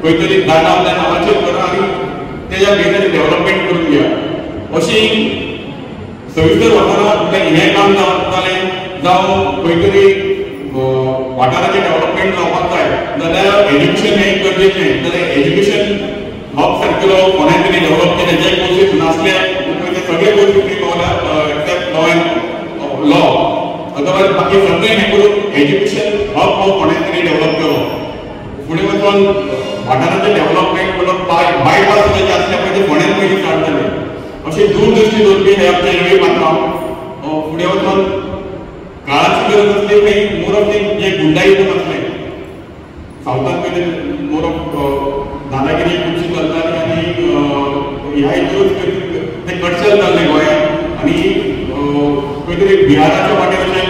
खंय तरी जागा आपल्या नांवाचेर करा आनी तेज्या बेजारी डेव्हलपमेंट करून घेया अशी सविस्तर वचना हें काम जालें जावं खंय तरी वाठाराचें डेव्हलपमेंट जावपाक जाय जाल्यार एज्युकेशन हें गरजेचें जाल्यार एज्युकेशन हब सारकेलो कोणें तरी डेव्हलप केले जे कोर्सीस नासले ते सगळे कोर्सीस फ्री पावल्या एक्सेप्ट लॉ अदरवायज बाकी सगळें हें करून एज्युकेशन हब हो कोणें तरी डेव्हलप केलो फुडें वचून वाठाराचें डेव्हलपमेंट म्हणून बायपास जे आसले पळय ते फोंड्यान पयलीं स्टार्ट जाले अशी दूरदृश्टी दवरपी हे आमचे रेल्वे बांदकाम फुडें वचून काळाची गरज असली काही मोर ऑफ जे गुंडाईजम असले सावथान पयलीं मोर ऑफ दादागिरी खुबशी चलताली आनी ह्या हितून ते कटसेल जाल्ले गोंयांत आनी खंय तरी बिहाराच्या वाटेर अशें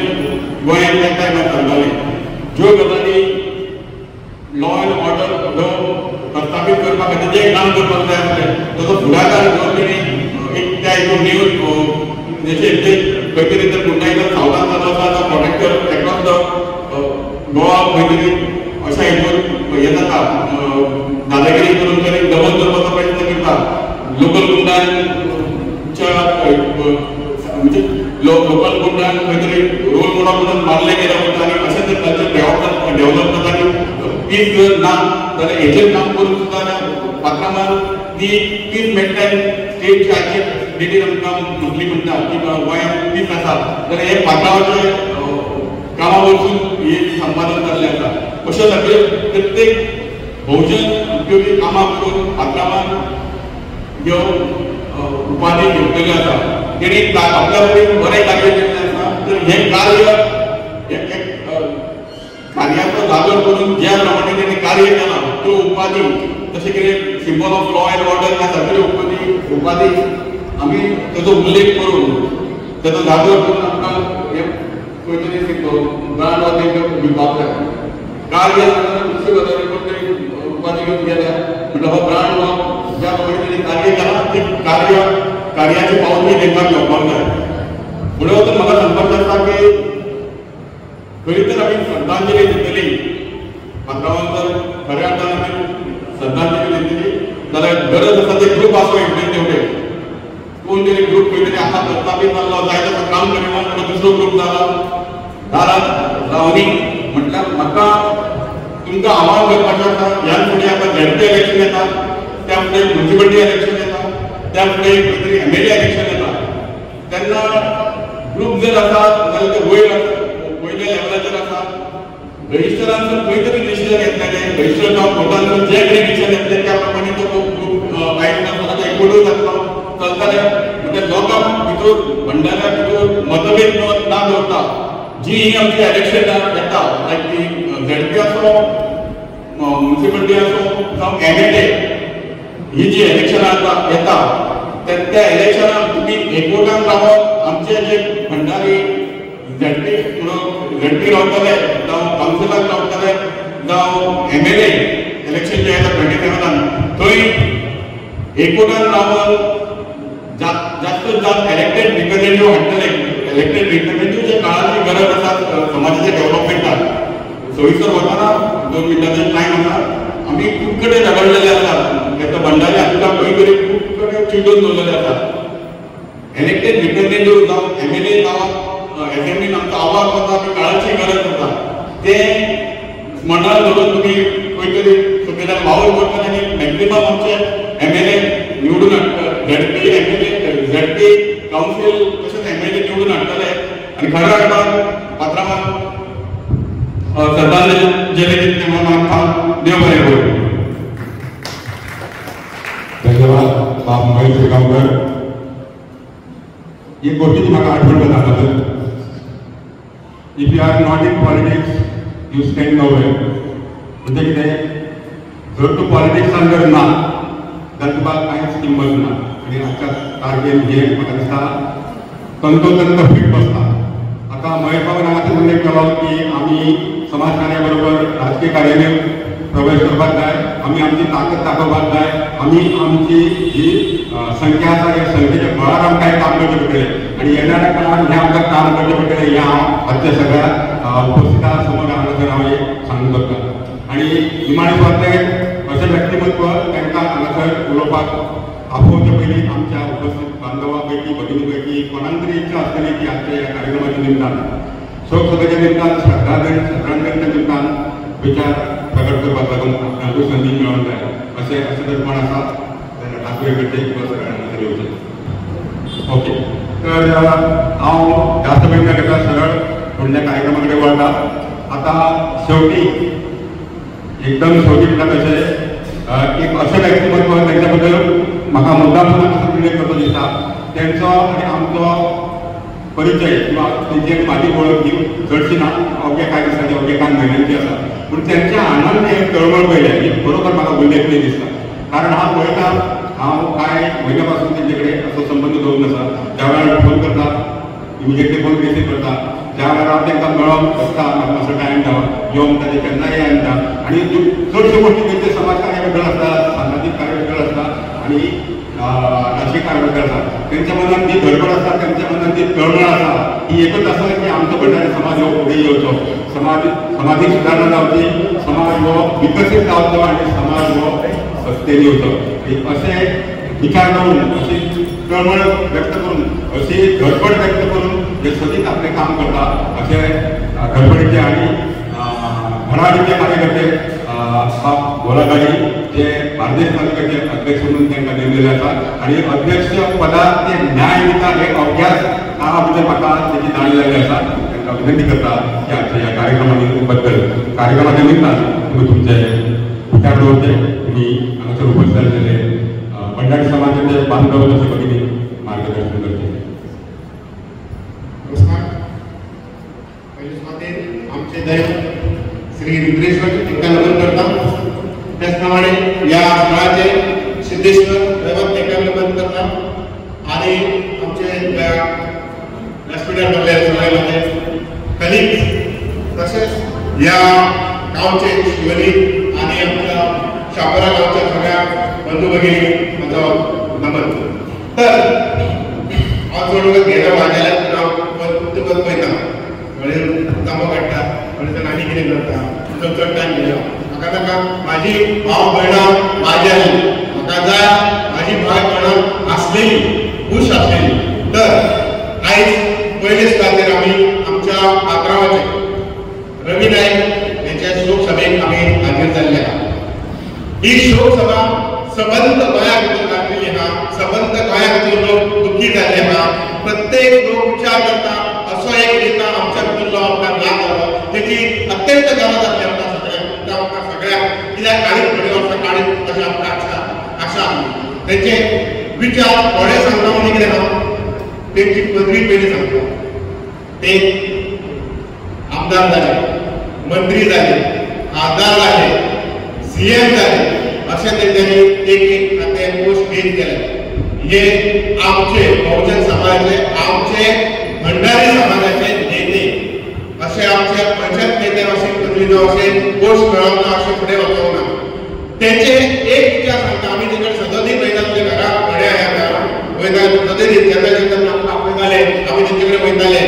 गोंयांत त्या टायमार चलताले ज्यो गजाली लॉ एंड ऑर्डर जो प्रस्थापीत करपा खातीर जे काम करपाक जाय आसलें ताचो फुडाकार घेवन तेणी एक त्या हितून न्यूज जशें ते खंय तरी जर गुंडाईजम सावथान जालो आसा तो प्रोटेक्टर एक्रॉस द गोवा खंय तरी अशा हितून हें जाता दादागिरी करून तरी दमन करपाचो प्रयत्न करता लोकल गुंडांच्या म्हणजे लोकल गुंडांक खंय तरी रोल मॉडल म्हणून मारले गेले वता आनी अशें जर ताचें डेव्हलप जाता आनी पीस जर ना जाल्यार हेचेर काम करून सुद्दां पात्रांवान ती पीस मेंटेन स्टेटची आयची डिटेल आमकां म्हटली म्हणटा की गोंयांत पीस आसा जाल्यार हे पात्रांवाचे कामा वरसून हे संपादन जाल्लें आसा अशें सगळे प्रत्येक भोवजन उपयोगी कामां करून पात्रांवान ह्यो उपाधी घेतलेल्यो आसा तेणी आपल्या वतीन बरें कार्य केल्लें आसा तर हें कार्य कार्याचो जागर करून ज्या प्रमाणे तेणी कार्य केलां त्यो उपाधी तशें कितें symbol of law end order ह्या सगळ्यो उपाधी आमी तेजो उल्लेख करून तेजो जागर करून आमकां हे खंय तरी ब्रांड वा तेंका दिवपाक जाय कार्य दुसरी गजाली कोण तरी उपाधी घेवन गेल्या म्हणल्यार हो ब्रांड वा ज्या प्रमाणे तेणी कार्य केलां ते कार्याची पावती तेंकां घेवपाक जाय फुडें वचून म्हाका सांगपाक आसा की खरी तर आमी श्रद्धांजली दितली पात्रांवाक जर खऱ्या अर्थान आमी श्रद्धांजली दितली जाल्यार गरज आसा ते ग्रूप आसो इकडे तेवढे कोण तरी ग्रूप खंय तरी आतां प्रस्थापीत जाल्लो जाय तसो काम करिना म्हणून दुसरो ग्रूप जाला दारांत रावनी म्हटल्यार म्हाका तुमकां आवाहन करपाचें आसा ह्या फुडें आतां झेडपी इलेक्शन येता त्या फुडें म्युनिसिपलिटी इलेक्शन येता त्या फुडें खंय तरी MLA इलेक्शन येता तेन्ना ग्रूप जर आसा जाल्यार ते वयर वयल्या लेवलाचेर आसा रजिस्टरांसून खंय तरी डिसिजन येतलें रजिस्टर जावन कोर्टांसून जे कितें डिसिजन येतलें त्या प्रमाणे तो ग्रूप आयकता एकवटून जातलो चलतलें म्हणजे लोकांक भितर भंडाऱ्या भितर मतभेद ना दवरता जी ही आमची इलेक्शन येता लायक ती झेडपी आसो म्युनिसिपलिटी आसो जावं MLA ही जी इलेक्शनां येता त्या इलेक्शनाक तुमी एकवटान रावप आमचे जे भंडारी झेडपी रावतले जावं कावन्सिलाक रावतले जावं MLA इलेक्शन जे येता 27 थंय एकवटान रावन जास्त इलेक्टेड रिप्रेझेंटेटिव्ह हाडटले इलेक्टेड रिप्रेझेंटेटिव्हच्या काळाची गरज आसा समाजाच्या डेव्हलपमेंटाक सविस्तर वचना 2 मिनटांचो टायम आसा आमी खूब कडेन झगडलेले आसात त्या भंडारी आमकां खंय तरी खूब कडेन चिडून दवरलेले आसात इलेक्टेड रिप्रेझेंटेटिव्ह जावं MLA जावं असेंब्लीन आमचो आवाज वता ती काळाची गरज आसा ते स्मरणान दवरून तुमी खंय तरी संविधान वावर करतात आनी मॅक्झिमम आमचे MLA निवडून हाडटात झेडपी कावन्सील तशेंच MLA निवडून हाडटले आनी खऱ्या अर्थान पात्रांवाक श्रद्धांजली दितले म्हणून आमकां देव बरें करूं. धन्यवाद बाब महेश गांवकर. एक गोष्टीची म्हाका आठवण जाता तर if you are not in politics you stand nowhere. म्हणजे कितें जर तूं पॉलिटिक्सान जर ना जाल्यार तुका कांयच किंमत ना. आनी आजच्या तारखेन हे म्हाका दिसता तंतोतंत फिट बसता. आता महेश बाबान हांगासर उल्लेख केलो की आमी समाजकार्या बरोबर राजकीय कार्यानी प्रवेश करपाक जाय, आमी आमची ताकद दाखोवपाक जाय, आमी आमची जी संख्या आसा ह्या संख्येच्या बळार आमकां हें काम करचें पडटलें आनी येणाऱ्या काळान हें आमकां काम करचें पडटलें हें हांव आजच्या सगळ्या उपस्थितां समोर हांगासर हांव एक सांगूंक सोदतां. आनी निमाणे स्वार्थेक अशें व्यक्तिमत्व तांकां हांगासर उलोवपाक आपोवचे पयलीं आमच्या उपस्थित बांधवां पैकी भगिनी पैकी कोणाक तरी इच्छा आसतली की आजच्या ह्या कार्यक्रमाच्या निमतान शोक सभेच्या निमतान श्रद्धांजलीच्या निमतान विचार प्रकट करपाक लागून आपणाकूय संदी मेळोंक जाय अशें जर कोण आसा जाल्यार ठाकरे करचे किंवा सगळ्यांना येवचें. ओके, तर हांव जास्त वेळ न घेता सरळ फुडल्या कार्यक्रमा कडेन वळटा. आतां शेवटी एकदम शेवटी म्हणटा तशें एक अशें व्यक्तिमत्व तांच्या बद्दल म्हाका मुद्दाम उल्लेख करचो दिसता. तेंचो आनी आमचो परिचय किंवा तेंची आनी म्हाजी वळख ही चडशी ना, अवघ्या कांय दिसांची अवघ्या कांय म्हयन्यांची आसा. पूण तेंच्या आनंद एक तळमळ पळयल्या ही बरोबर म्हाका उल्लेखनीय दिसता. कारण हांव पळयता हांव कांय म्हयन्या पासून तेंचे कडेन असो संबंद दवरून आसा. ज्या वेळार फोन करता इमिजिएटली फोन रिसीव करता, ज्या वेळार हांव तांकां मेळोंक बसता म्हाका मातसो टायम दाव यो म्हणटा ते केन्नाय ये म्हणटा. आनी चडश्यो गोश्टी तेंचे समाज कार्या बद्दल आसता, सामाजीक कार्या बद्दल आसता आनी राजकीय कार्या बद्दल आसा. तेंच्या मनात जी धडपड आसा, तेंच्या मनात जी तळमळ आसा ही एकच आसा की आमचो भंडारी समाज हो फुडें येवचो, समाजीक सुदारणा जावची, समाज हो विकसीत जावचो आनी समाज हो सत्तेन येवचो. अशें विचार करून अशी तळमळ व्यक्त करून अशी धडपड व्यक्त करून जे सदीच आपलें काम करता अशे धडपडीचे आनी धडाडीचे कार्यकर्ते बाब गोलागाडी जे भारतीय तालुक्याचे अध्यक्ष म्हणून तांकां नेमलेले आसात आनी अध्यक्ष पदाक ते न्याय दिता हे अवघ्याच काळा भितर म्हाका तेची जाण जाल्ली आसा. तांकां विनंती करता की आजच्या ह्या कार्यक्रमा बद्दल कार्यक्रमाच्या निमतान तुमी तुमचे विचार दवरचे, तुमी हांगासर उपस्थित जाल्लेले भंडारी समाजाचे बांधव जशे भगिनी मार्गदर्शन करचे. नमस्कार. पहिले सुवातेर आमचे दैव श्री रुद्रेश्वर तांकां नमन करता. त्याचप्रमाणे या स्थळाचे सिद्धेश्वर दैवत तांकां नमन करता आणि आमचे व्यासपीठार सगळे कलिग्स तसेच या गावचे शिवली आणि आमच्या शापोरा गावच्या सगळ्या बंधू भगिनी माझा नमन. तर हांव चड वगत घेता वाजाल्यार हांव पळयता म्हणजे तांबो काडटा म्हणजे आनी कितें करता चड टायम गेलो म्हाका ताका म्हाजी भाव भयणां वाजाली म्हाका जाय म्हाजी भाव भयणां आसलेली खूश आसलेली. तर आयज पयले सुवातेर आमी आमच्या पात्रांवाचे रवी नायक हेंच्या शोक सभेक आमी हाजीर जाल्ले आहा. ही शोक सभा सबंद गोंया भितर जाल्लेली आहा, सबंद गोंया भितर लोक दुखी जाल्ले आहा. प्रत्येक लोक विचार करता असो एक नेता आमच्या भितरलो आमकां ना जालो तेची अत्यंत गरज आसली आमकां सगळ्यांक कित्याक आनीक थोडे वर्सां काडीत अशें आमकां आशा आसली. तेंचे विचार थोडे सांगता म्हणजे कितें ना तेंची पदवी पयली सांगता. ते आमदार जाले, मंत्री जाले, खासदार जाले, सीएम जाले अशें तेंच्यांनी एक एक खातें पोस्ट घेत गेले. हे आमचे बहुजन समाजाचे आमचे भंडारी समाजाचे नेते अशें आमचे पंचायत नेते अशें पदवी ना अशें पोस्ट मेळोंक ना अशें फुडें वचोंक ना. तेंचे एक विचार सांगता आमी तेंचे सदोदी पळयता तुजे घरा घड्या वयता सदोदी जेन्ना जेन्ना आमकां आपयताले आमी तेंचे कडेन वयताले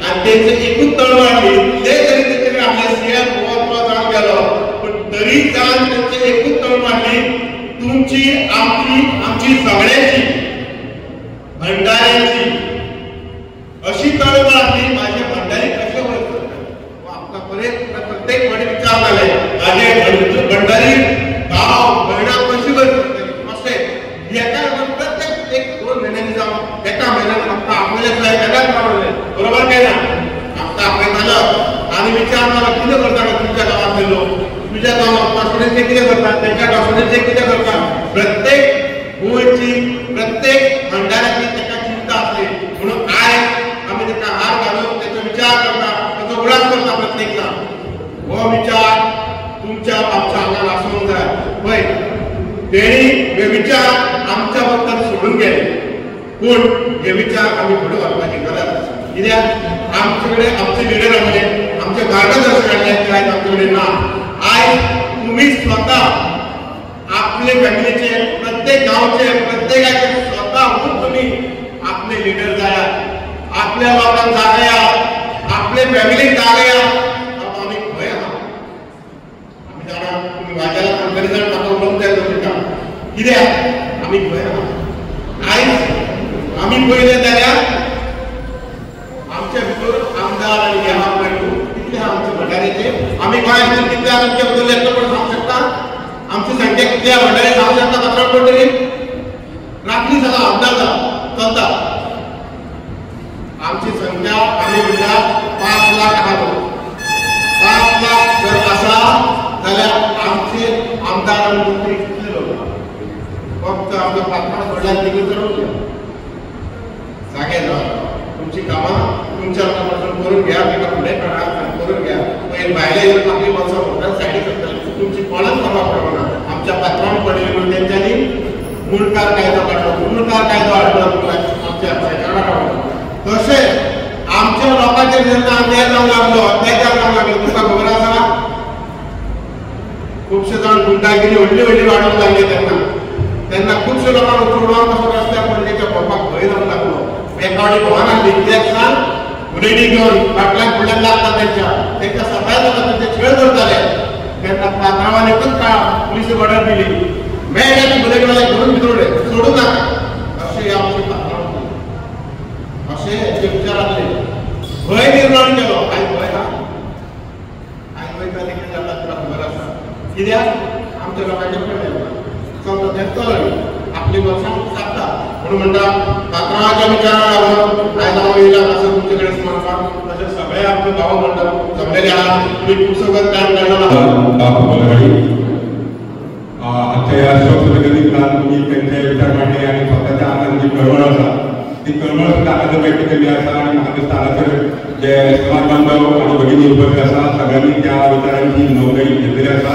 आनी तेंचे एकूच तळमळ आसली ते तरी तेंचे कडेन आपले सीएम वचपा जावन गेलो पूण तरी जावन तेंचे एकूच तळमळ आसली तुमची आमची सगळ्यांची भंडाऱ्यांची अशी तळमळ आसली म्हाजे भंडारी कशे वयता आमकां प्रत्येक फावटी विचार जाले म्हाजे भंडारी भाव भयणां कशी वयता अशें एका प्रत्येक एक 2 म्हयन्यांनी जावं एका म्हयन्यान म्हाका आपयले जाय तेन्नाच रावले बरोबर काय ना म्हाका आपयतालो आनी विचार मारलो कितें करता तुमच्या गांवांतले लोक तुझ्या गांवांत कितें करता तेंच्या गांवांत कितें करता. प्रत्येक गोंयची प्रत्येक भंडाऱ्याची ताका चिंता आसली म्हणून विचार करता त्याचा उडास करता प्रत्येक जण हो विचार तुमच्या आमच्या अंगाला आसूंक जाय पळय तेणी हे विचार आमच्या बद्दल सोडून गेले पूण हे विचार आमी फुडें व्हरपाची गरज आसा कित्याक आमचे कडेन आमचे लिडर आसले आमचे मार्गदर्शक आसले आयज आमचे कडेन ना आयज तुम्ही स्वता आपले फॅमिलीचे प्रत्येक गांवचे प्रत्येकाचे स्वतःहून तुम्ही आपले लिडर जायात आपल्या लोकांक जागयात आपले फॅमिलीक जागयात आमी खंय आहा आमी जाणा तुम्ही वाजाला कंपॅरिजन म्हाका उलोवंक जाय तुमकां कित्याक आमी खंय आहा आयज आमी पळयलें जाल्यार आमच्या भितर आमदार आनी ह्या कितले आहा आमचे भंडारीचे आमी गोंयांत भितर कितले आहा तुमच्या बद्दल एकटो कोण सांगूंक शकता आमची संख्या कितली आहा भंडारी सांगूंक शकता कचरो पडटली रात्री सगळा आमदार चलता आमची संख्या आमी म्हणटात 5 लाख आहा 5 लाख जर आसा जाल्यार आमचे आमदार आनी मंत्री कितले लोक फक्त आमच्या पात्रांत कडल्यान तिकीट करून जागे ना तुमची कामां तुमच्या लोकांपासून करून घ्या ताका फुडें करून घ्या पयलीं भायले येवन आपली वर्सां म्हणटा सायडीक करतले तुमची कोणाच कामां पडना आमच्या पात्रांत पडले म्हणून तेंच्यांनी मुणकार कायदो काडलो मुणकार कायदो हाडलो आमच्या सरकारान हाडलो तशें आमच्या लोकांचेर जेन्ना अन्याय जावंक लागलो अत्याचार जावंक लागलो तुका खबर आसा खुबशे जाण गुंडागिरी व्हडली वाडोवंक लागले तेन्ना खुबशे लोकांक चोडवांक कसो रस्त्यार पडलेच्या पळोवपाक भंय जावंक लागलो एकावडी भोवान आसली कित्याक सांग रेडी घेवन फाटल्यान फुडल्यान लागता तेंच्या सकाळ जाता तेंचे छेड करताले तेन्ना पात्रांवान एकूच पुलिस ऑर्डर दिली मेळ्ळ्या बुलेटवाले घरून भितर सोडूं नाका अशें आमचे पात्रांव अशें हेचे विचार आसले भंय निर्माण केलो आयज भंय ना आयज वयता कितें जाता तुका खबर आसा कित्याक आमच्या लोकांचे पडले चलता तें चलय आपली वर्सां सागता म्हणून म्हणटा पात्रांवाच्या विचारान लागून आयज हांव येयला असं तुमचे कडेन स्मरपाक तशें सगळे आमचे भाव म्हणटा जमलेले आहा तुमी खूब सगळं टायम काडलो आजच्या या शोकसभेनिमित्तान तुम्ही त्यांचे विचार मांडले आणि स्वतःच्या आनंद जी कळवळ आसा ती कळवळ सुद्धा आनंद व्यक्त केली आसा आणि म्हाका दिसता हांगासर जे समाज बांधव आणि भगिनी उपस्थित आसा सगळ्यांनी त्या विचारांची नोंदणी घेतलेली आसा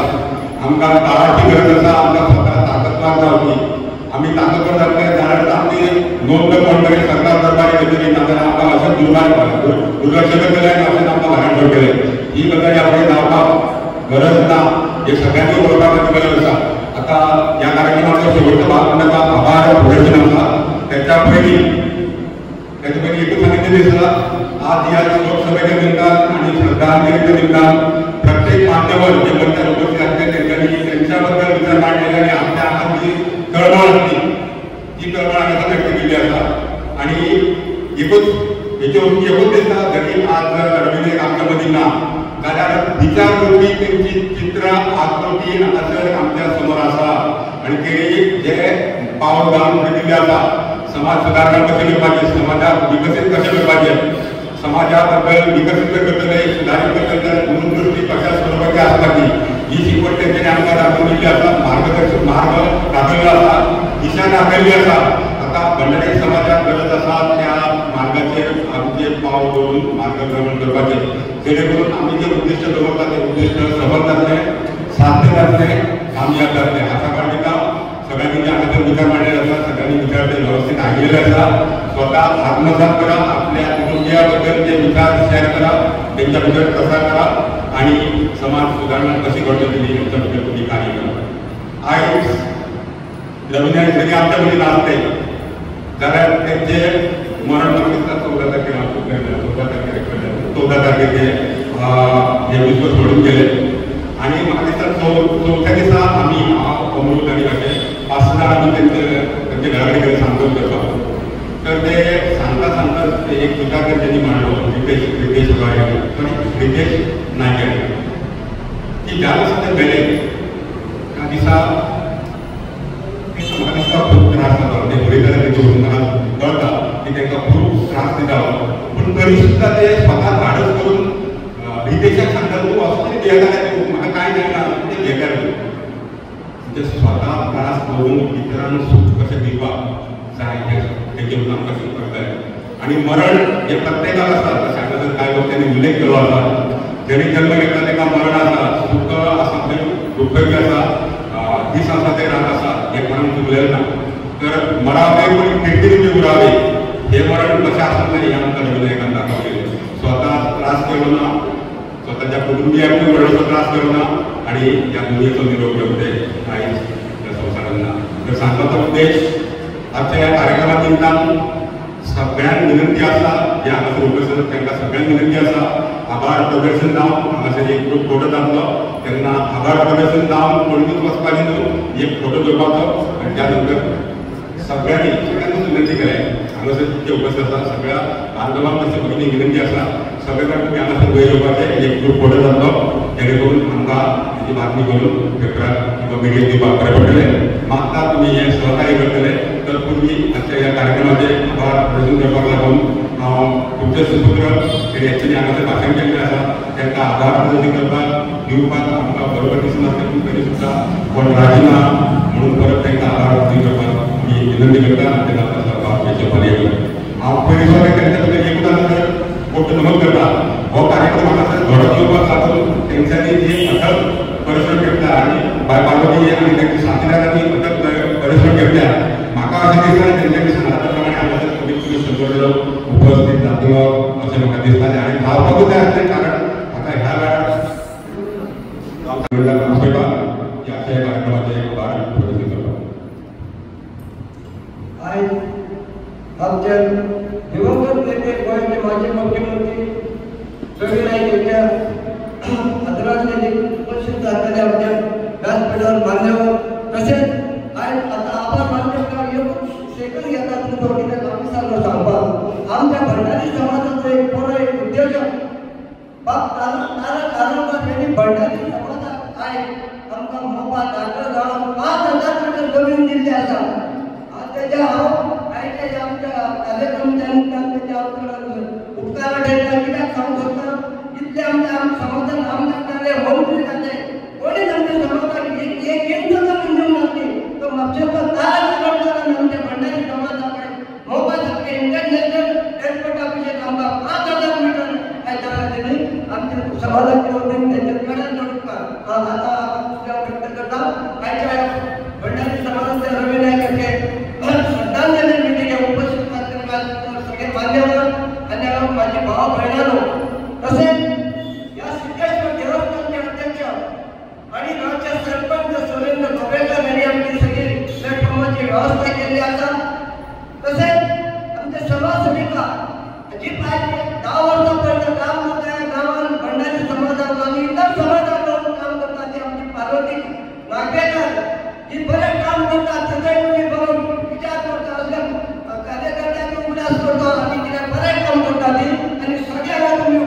आमकां काळाची गरज आसा आमकां स्वता ताकदवार जावची आमी ताकदवार जातले जाल्यार आमची नोंद कोण तरी सरकार दरबारी घेतली नाजाल्यार आमकां अशें दुर्लक्ष करतले आनी अशें आमकां भायर सोडटले ही गजाल आपणे जावपाक गरज ना हे सगळ्यांनी उलोवपाक गरज आसा आता या कार्यक्रमाचा शेवटचा भाग म्हणटा आभार प्रदर्शन आसा त्याच्या पयलीं एकूच सांगितलें दिसता आज या लोकसभेच्या निमतान आणि श्रद्धांजलीच्या निमतान प्रत्येक मान्यवर जे मंचार उपस्थित असले त्यांनी त्यांच्या बद्दल विचार मांडलेले आणि आपल्या हातात जी कळवळ असली ती कळवळ हांगा व्यक्त केली आसा आणि एकूच दिसता जरी आज रवींद्र आमच्या मदीं ना जाल्यार विचार करपी तेंची चित्रां आकृती हांगासर आमच्या समोर आसा आनी तेणी जे पावल घालून दिल्ले आसा समाज सुदारणा कशें करपाचें समाजाक विकसीत कशें करपाचें समाजा बद्दल विकसीत करतले सुदारीत करतले दूरदृश्टी कशा स्वरूपाची आसपाची ही शिकवण तेंच्यांनी आमकां दाखोवन दिल्ली आसा मार्गदर्शक मार्ग दाखयल्लो आसा दिशा दाखयल्ली आसा आता भंडारी समाजाक गरज आसा त्या मार्गाचेर आमचे पावल दवरून मार्गक्रमण करपाचें जेणे करून आमी जे उद्दिश्ट दवरता ते उद्दिश्ट सफल जातले साध्य जातले कामयाब जातले आशा बाळगिता सगळ्यांनी जे हांगासर विचार मांडलेले आसा सगळ्यांनी विचार ते व्यवस्थित आयिल्ले आसा स्वता आत्मसात करा आपल्या कुटुंबिया बद्दल जे विचार शेअर करा त्यांच्या भितर प्रसार करा आणि समाज सुधारणा कशी घडटली यांच्या भितर तुम्ही कार्य करा आयज रवींद्र जरी आमच्या मदीं नासले जाल्यार तेंचे मरण म्हाका 14 तारखेक 14 तारखेचे हे विश्व सोडून गेले आणि म्हाका दिसता चवथ्या दिसा आमी अमृत आनी अशें 5 जाण आमी तेंचे घरा कडेन सांगोन करपाक तर ते सांगता ते एक विचार तेंच्यांनी मांडलो रितेश रितेश नायकानी की ज्या दिसा ते गेले त्या दिसा म्हाका दिसता खूब त्रास जाता ते उडयताले ते चोरून म्हाका कळटा की तांकां खूब त्रास दिता पूण तरी सुद्दां ते स्वता धाडस करून रितेशाक सांगता तूं असो तरी घेता म्हाका कांय जायना ते घेता म्हणजे स्वता त्रास करून इतरांक सूख कशें दिवपाक जाय तेजे आमकां शिकपाक जाय आणि मरण हे प्रत्येकाला असतात. शाळेत काय लोकांनी उल्लेख केला होता, जरी जन्म घेतला तेका मरण आसा, सुख आसा दुःखही आसा, दीस आसा ते रात आसा, हे म्हणून चुकलेलं ना. तर मरावे पण किती उरावे हे मरण कशें आसूंक जाय हें आमकां रविनायकान दाखवलें. स्वता त्रास केलो ना, स्वताच्या कुटुंबियांकूय व्हडलोसो त्रास केलो ना आणि ह्या दुनियेचो निरोप घेवंक आयज ह्या संवसारांत ना. तर सांगपाचो उद्देश आजच्या ह्या कार्यक्रमात निमतान सगळ्यांक विनंती आसा, जे हांगासर उपस्थित तांकां सगळ्यांक विनंती आसा, आभार प्रदर्शन जावन हांगासर एक ग्रूप फोटो जातलो तेन्ना आभार प्रदर्शन जावन पणजीत वचपाचें न्हू, एक फोटो घेवपाचो आनी त्या नंतर सगळ्यांकूच विनंती केलें हांगासर जे उपस्थित आसा सगळ्या बांधवांक तशें भगिनी विनंती आसा, सगळे जाण तुमी हांगासर वयर येवपाचें, एक ग्रूप फोटो जातलो जेणे करून आमकां तेजी बातमी करून पेपरार किंवा मिडियेक दिवपाक बरें पडटलें. मागता तुमी हें सहकार्य करतले. तत्पूर्वी आजच्या ह्या कार्यक्रमाचे आभार प्रदर्शन करपाक लागून हांव तुमचे सुपुत्र जेणे एक्चुली हांगासर भाशण केल्लें आसा तांकां आभार प्रदर्शन करपाक दिवपाक आमकां बरोबर दिसना, तरी सुद्दां कोण राजी ना म्हणून परत तांकां आभार प्रदर्शन करपाक मी विनंती करता आनी तेन्ना सहभागाचे पर्याय हांव पयलीं तांच्या भितर एकूच मोठो नमन करता. हो कार्यक्रम हांगासर घडोवन येवपाक लागून तेंच्यांनी जी अथक परिश्रम घेतला आनी बाय पार्वती आनी तांच्या साथीदारांनी अथक परिश्रम घेतल्या. म्हाका अशें दिसता तेंच्यांनी सांगला त्या प्रमाणे हांगासर कमीत कमी 100 लोक उपस्थित जातलो अशें म्हाका दिसतालें आनी जावपाकूच जाय आसलें, कारण म्हाका ह्या वेळार ह्या कार्यक्रमाचे आभार प्रदर्शन करता. आयज आमच्या दिवंगत नेते गोंयचे माजी मुख्यमंत्री रविनायकांच्या आदरांजली उपस्थित जातले आमच्या व्यासपीठावर मान्यवर, तशेंच आयज आतां आभार मानपाक एक सेकंद घेता तुमचो कित्याक आमी सांगलो सांगपाक आमच्या भंडारी समाजाचो एक बरो एक उद्योजक बाब तारक कारणकार यांनी भंडारी समाजाक आयज आमकां मोपा दाखलो जावन 5000 लिटर जमीन दिल्ली आसा. तेच्या हांव आयच्या आमच्या कार्यक्रमाच्या उपकार आठयता कित्याक सांगूंक सोदता, इतले आमच्या समाजान आमकां मंत्री जाले कोणी आमच्या समाजाक एक इंच जमीन दिवंक नासली. तो म्हापशेचो तारक कारणकारान आमच्या भंडारी समाजाक मोपा सारके इंटरनॅशनल एअरपोर्ट ऑफिसाक आमकां 5000 लिटर आयदनां दिली. आमच्या समाजाच्या वतीन तेचे कडेन जोडपाक हांव आतां तुमच्या व्यक्त करता. आयच्या भंडारी समाजाच्या रविनायकाचे श्रद्धांजली मिटिंगेक उपस्थित सगळे मान्यवर आणि माझे भाव बहिणांनो, तसेच या सिद्धेश्वर देवस्थानचे अध्यक्ष आणि गावचे सरपंच सुरेंद्र गोवेकर यांनी आमची सगळी प्लॅटफॉर्माची व्यवस्था केली आसा. तसेच आमचे समाजसेविका जी पाहिजे 10 वर्सांपर्यंत काम करता गांवांत भंडारी समाजाक आणि इतर समाजाक काम करता ती आमची पार्वती नागवेकर ही बरें काम करता. सगळे तुम्ही बघून विचार करता असल्या कार्यकर्त्यांनी उल्हास करता आणि कितें बरें काम करता ती आणि सगळ्यांना तुम्ही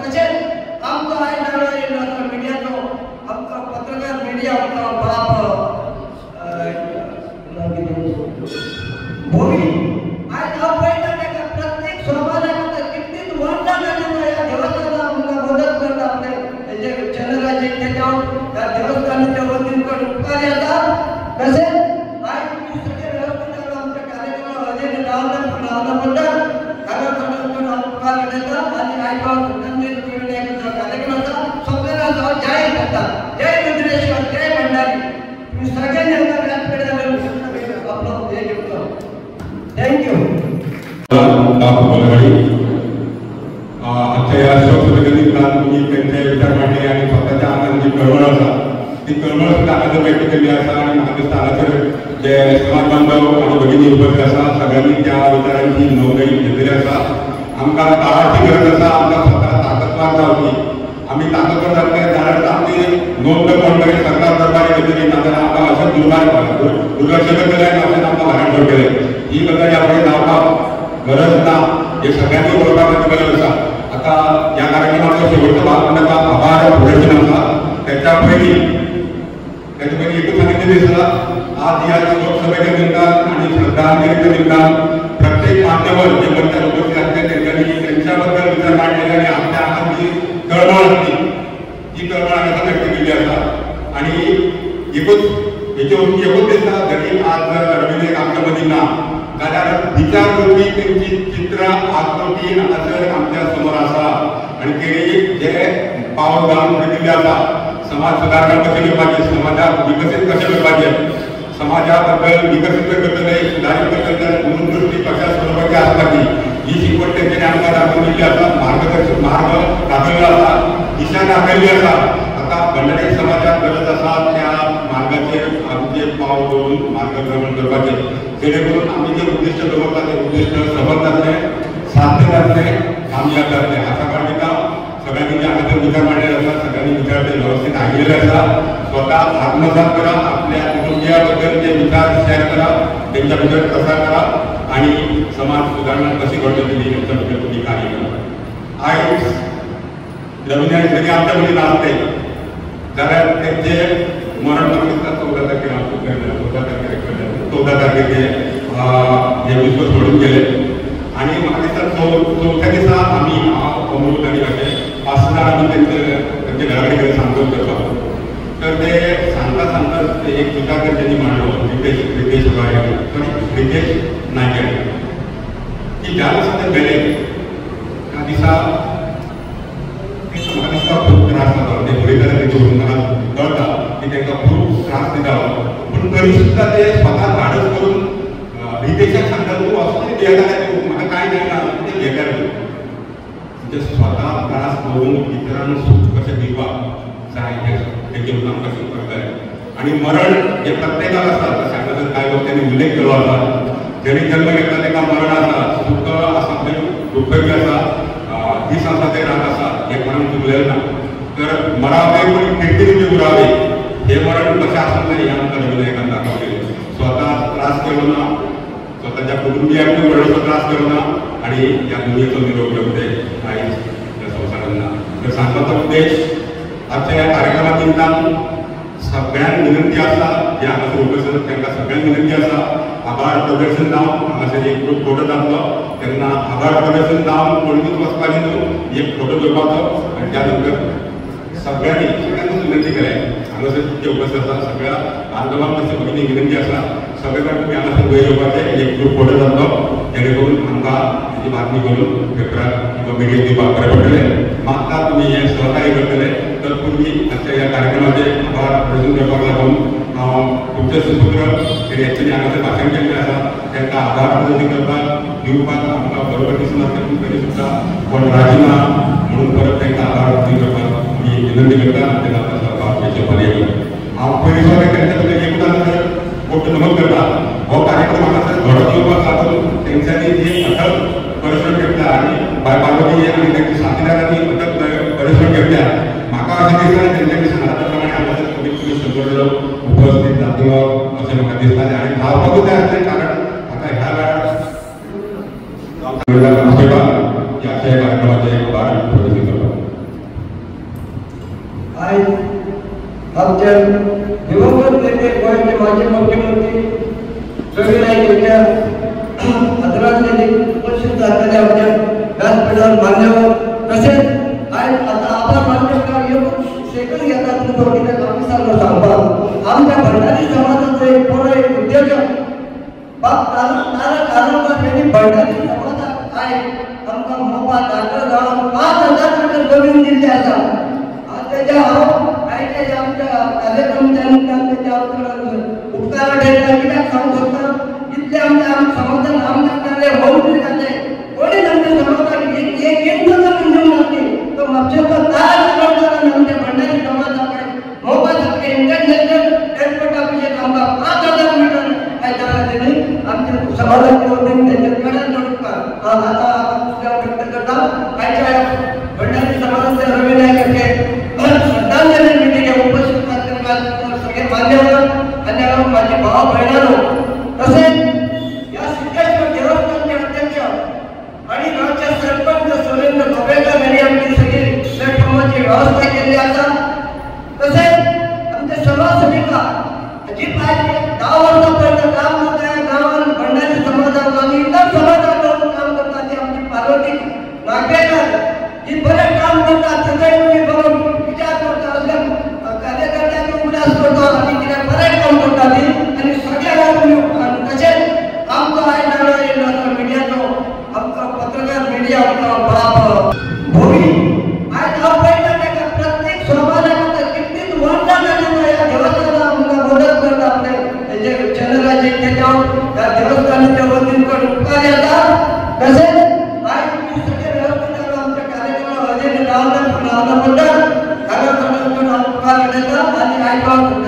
तशेंच आमचो आयज येयलो आसा मिडियाचो आमकां पत्रकार मिडिया आमकां बाप भोवी आयज हांव पळयता ताका प्रत्येक समाजाक कितलीच वर्सां जाली ह्या देवस्थानाक आमकां मदत करता. आपले हेजे चॅनलाचे तेच्यावर ह्या देवस्थानाच्या वतीन पण उपकारी आसा. तसेच आयज तुम्ही सगळे व्यवस्थित आमच्या कार्यक्रमाक हजेरी लावला पडटा. हांगा थोडो उपकार करता आनी आयज श्रद्धांजली रविनायकाचो कार्यक्रम आसा. सगळ्यांना हांव जाहीर करता जय रुद्रेश्वर जय भंडारी. तुम्ही सगळ्यांनी हांगा व्यासपीठार आपलो हे घेवचो. थँक्यू. आजच्या या शोकसभेनिमित्तान तुम्ही त्यांचे विचार मांडले आणि स्वतःच्या आनंद जी कळवळ आसा ती कळवळ सुद्दां हांगासर व्यक्त केल्ली आसा आणि म्हाका दिसता हांगासर जे समाज बांधव आणि भगिनी उपस्थित आसा सगळ्यांनी त्या विचारांची नोंदणी घेतलेली आसा. आमकां काळाची गरज आसा, आमकां स्वता ताकदवार जावची. आमी ताकदवार जातले जाल्यार आमची नोंद कोण तरी सरकार दरबारी घेतली नाजाल्यार आमकां अशें दुर्लक्ष करतले आनी अशें आमकां भायर सोडटले. ही गजाल ह्या फुडें जावपाक गरज ना, हे सगळ्यांनी ओळखपाची गरज आसा. आता ह्या कार्यक्रमाचो शेवटचो भाग म्हणटा आभार प्रदर्शन आसा. त्याच्या पयलीं एकूच सांगितलें दिसता आज ह्या लोकसभेच्या निमतान आनी श्रद्धांजलीच्या निमतान प्रत्येक मान्यवर जे मंचार उपस्थित आसले तेंच्यांनी तेंच्या बद्दल विचार मांडलेले आनी आपल्या हातांत जी कळवळ आसली ती कळवळ हांगासर व्यक्त केल्ली आसा. आनी एकूच हेचे एकूच दिसता जरी आज रविनायक आमच्या मदीं ना जाल्यार विचार करपी त्यांची चित्र आकृती हांगासर आमच्या समोर आसा आनी तेणी जे पावल घालून दिल्ले आसा समाज सुदारणा कशें करपाचें, समाजाक विकसीत कशें करपाचें, समाजा बद्दल विकसीत करतले सुदारीत करतले म्हणून दृश्टी कशा स्वरूपाची आसपाची ही शिकवण तेंच्यांनी आमकां दाखोवन दिल्ली आसा. मार्गदर्शक मार्ग दाखयल्लो आसा, दिशा दाखयल्ली आसा. आता भंडारी समाजाक गरज आसा त्या मार्गाचेर आमचे पावल दवरून मार्गक्रमण करपाचें, जेणे करून आमी जे उद्दिश्ट दवरता ते उद्दिश्ट सफल जातले, साध्य जातले, कामयाब जातले. आशा बाळगिता सगळ्यांनी जे हांगासर विचार मांडलेले आसा सगळ्यांनी विचार ते व्यवस्थित आयिल्ले आसा. स्वता आत्मसात करा, आपल्या कुटुंबिया बद्दल ते विचार शेअर करा, त्यांच्या भितर प्रसार करा आणि समाज सुधारणा कशी घडटली हेच्या भितर तुम्ही कार्य करा. आयज रविंद्र जरी आमच्या मदीं नासले जाल्यार तेंचे मरण दिसता 14 तारखेक हे विश्व सोडून गेले आणि म्हाका दिसता चवथ्या दिसा आमी अमृत आनी कशें पासला आमी तेंचे घरा कडेन सांगतो करता. तर ते सांगता एक विचार तेंच्यांनी मांडलो रितेश नायक की ज्या दिसा ते गेले त्या दिसा म्हाका दिसता खूब त्रास जाता. ते उलयताले तेचे वरून म्हाका कळटा की तांकां खूब त्रास दितालो, पूण तरी सुद्दां ते स्वता धाडस करून रितेशाक सांगता तूं असो कितें घेता म्हाका कांय जायना ते घेता म्हणजे स्वता त्रास करून इतरांक सूख कशें दिवपाक जाय तेचे वरून आमकां शिकयताले. आनी मरण हें प्रत्येकाक आसता. तशें हांगासर कांय लोक तेणी उल्लेख केलो आसा, जेणे जल्म घेतला ताका मरण आसा, सुख आसा ते दुःखय आसा, दीस आसा ते रात आसा, हें मरण चुकलेलें ना. तर मरावे पूण कीर्तीने उरावे हे मरण कशें आसूंक जाय हें आमकां रविनायकान दाखयलें. स्वता त्रास केलो ना, स्वताच्या कुटुंबियांक व्हडलोसो त्रास केलो ना आनी ह्या दुनियेचो निरोप घेवंक आयज ह्या संवसारांत ना. तर सांगपाचो उद्देश आजच्या ह्या कार्यक्रमात निमतान सगळ्यांक विनंती आसा, जे हांगासर उपस्थित तांकां सगळ्यांक विनंती आसा, आभार प्रदर्शन जावन हांगासर एक ग्रूप फोटो जातलो तेन्ना आभार प्रदर्शन जावन पळणूच वचपाचें न्हू, एक फोटो घेवपाचो आनी त्या नंतर सगळ्यांकूच विनंती केल्या हांगासर जे उपस्थित आसा सगळ्या बांधवांक अशी भगिनी विनंती आसा सगळे जाण तुमी हांगासर वयर येवपाचें, एक ग्रूप फोटो जातलो जेणे करून आमकां हेची बातमी करून पेपराक किंवा मिडियेक दिवपाक बरें पडटलें. मागता तुमी हें सहकार्य करतले. तर पूर्वी आजच्या ह्या कार्यक्रमाचे आभार प्रदर्शन करपाक लागून हांव तुमचे सुपुत्र जेणे एक्चुअली हांगासर भाशण केल्लें आसा तांकां आभार प्रदर्शन करपाक दिवपाक आमकां बरोबर दिसना तरी सुद्दां कोण राजी ना म्हणून परत तांकां आभार प्रदर्शन करपाक मी विनंती करता. तेन्ना आतां सरकार हेचे पर्याय हांव पयलीं सगळें तांच्या भितर एकूच मोठो नमन करता. हो कार्यक्रम हांगासर घडोवन येवपाक लागून तेंच्यांनी जी अथक परिश्रम घेतला आनी बाय पार्वती आनी तांच्या साथीदारांनी अथक परिश्रम घेतल्या. म्हाका अशें दिसता तेंच्यांनी सांगता प्रमाणे हांगासर कमीत कमी 100 लोक उपस्थित जातलो अशें म्हाका दिसतालें आनी जावपाकूच जाय आसलें. कारण आतां ह्या वेळार ह्या कार्यक्रमाचे आभार प्रदर्शन करता. आयज आमच्या दिवंगत नेते गोंयचे माजी मुख्यमंत्री रवी नाईक यांच्या आदरांजली उपस्थित असलेल्या आमच्या व्यासपीठावर मान्यवर तसेच आयज आता आभार मानण्याचा येऊन सेकंद घेतात तुमच्या वतीने ऑफिसांना सांगतात. आमच्या भंडारी समाजाचा एक मोठा एक उद्योजक बाप तारा कारंकार यांनी भंडारी समाजात आहे आमकां मोफत दाखल जावन 5000 रुपये जमीन दिल्ली आसा. त्याच्या आयच्या आमच्या कार्यक्रमाच्या उपकार ठेवला कित्याक सांगू शकता इतले आमच्या समाजान आमदार मंत्री जाले कोणी आमच्या समाजाक एक जमीन देऊन जाते तो म्हापशेचो आमच्या भंडारी समाजाकडे मोफत इंटरनॅशनल एअरपोर्ट ऑफिसाक आमकां 5000 मीटर आयच्या दिली आमच्या समाजाच्या वतीन त्याच्या कडेन जोडपाक आता व्यक्त करता. आयच्या भंडारी समाजाचे रवी नायक श्रद्धांजली मिटिंग उपस्थित असलेल्या सगळे मान्यवर आणि माझे भाव बहिणांनो तसेच या सिद्धेश्वर देवस्थानचे अध्यक्ष आणि गावचे सरपंच सुरेंद्र गोबेकर यांनी आमची सगळी प्लॅटफॉर्मची व्यवस्था केली असा. तसेच आमचे समाज सेविका जी पाहिजे 10 वर्षापर्यंत काम करत आहे गावात भंडारी समाजात आणि इतर समाजाकडून काम करतात ते आमची पार्वती नागेकर बद्दल नगर संरक्षण आणि आयकर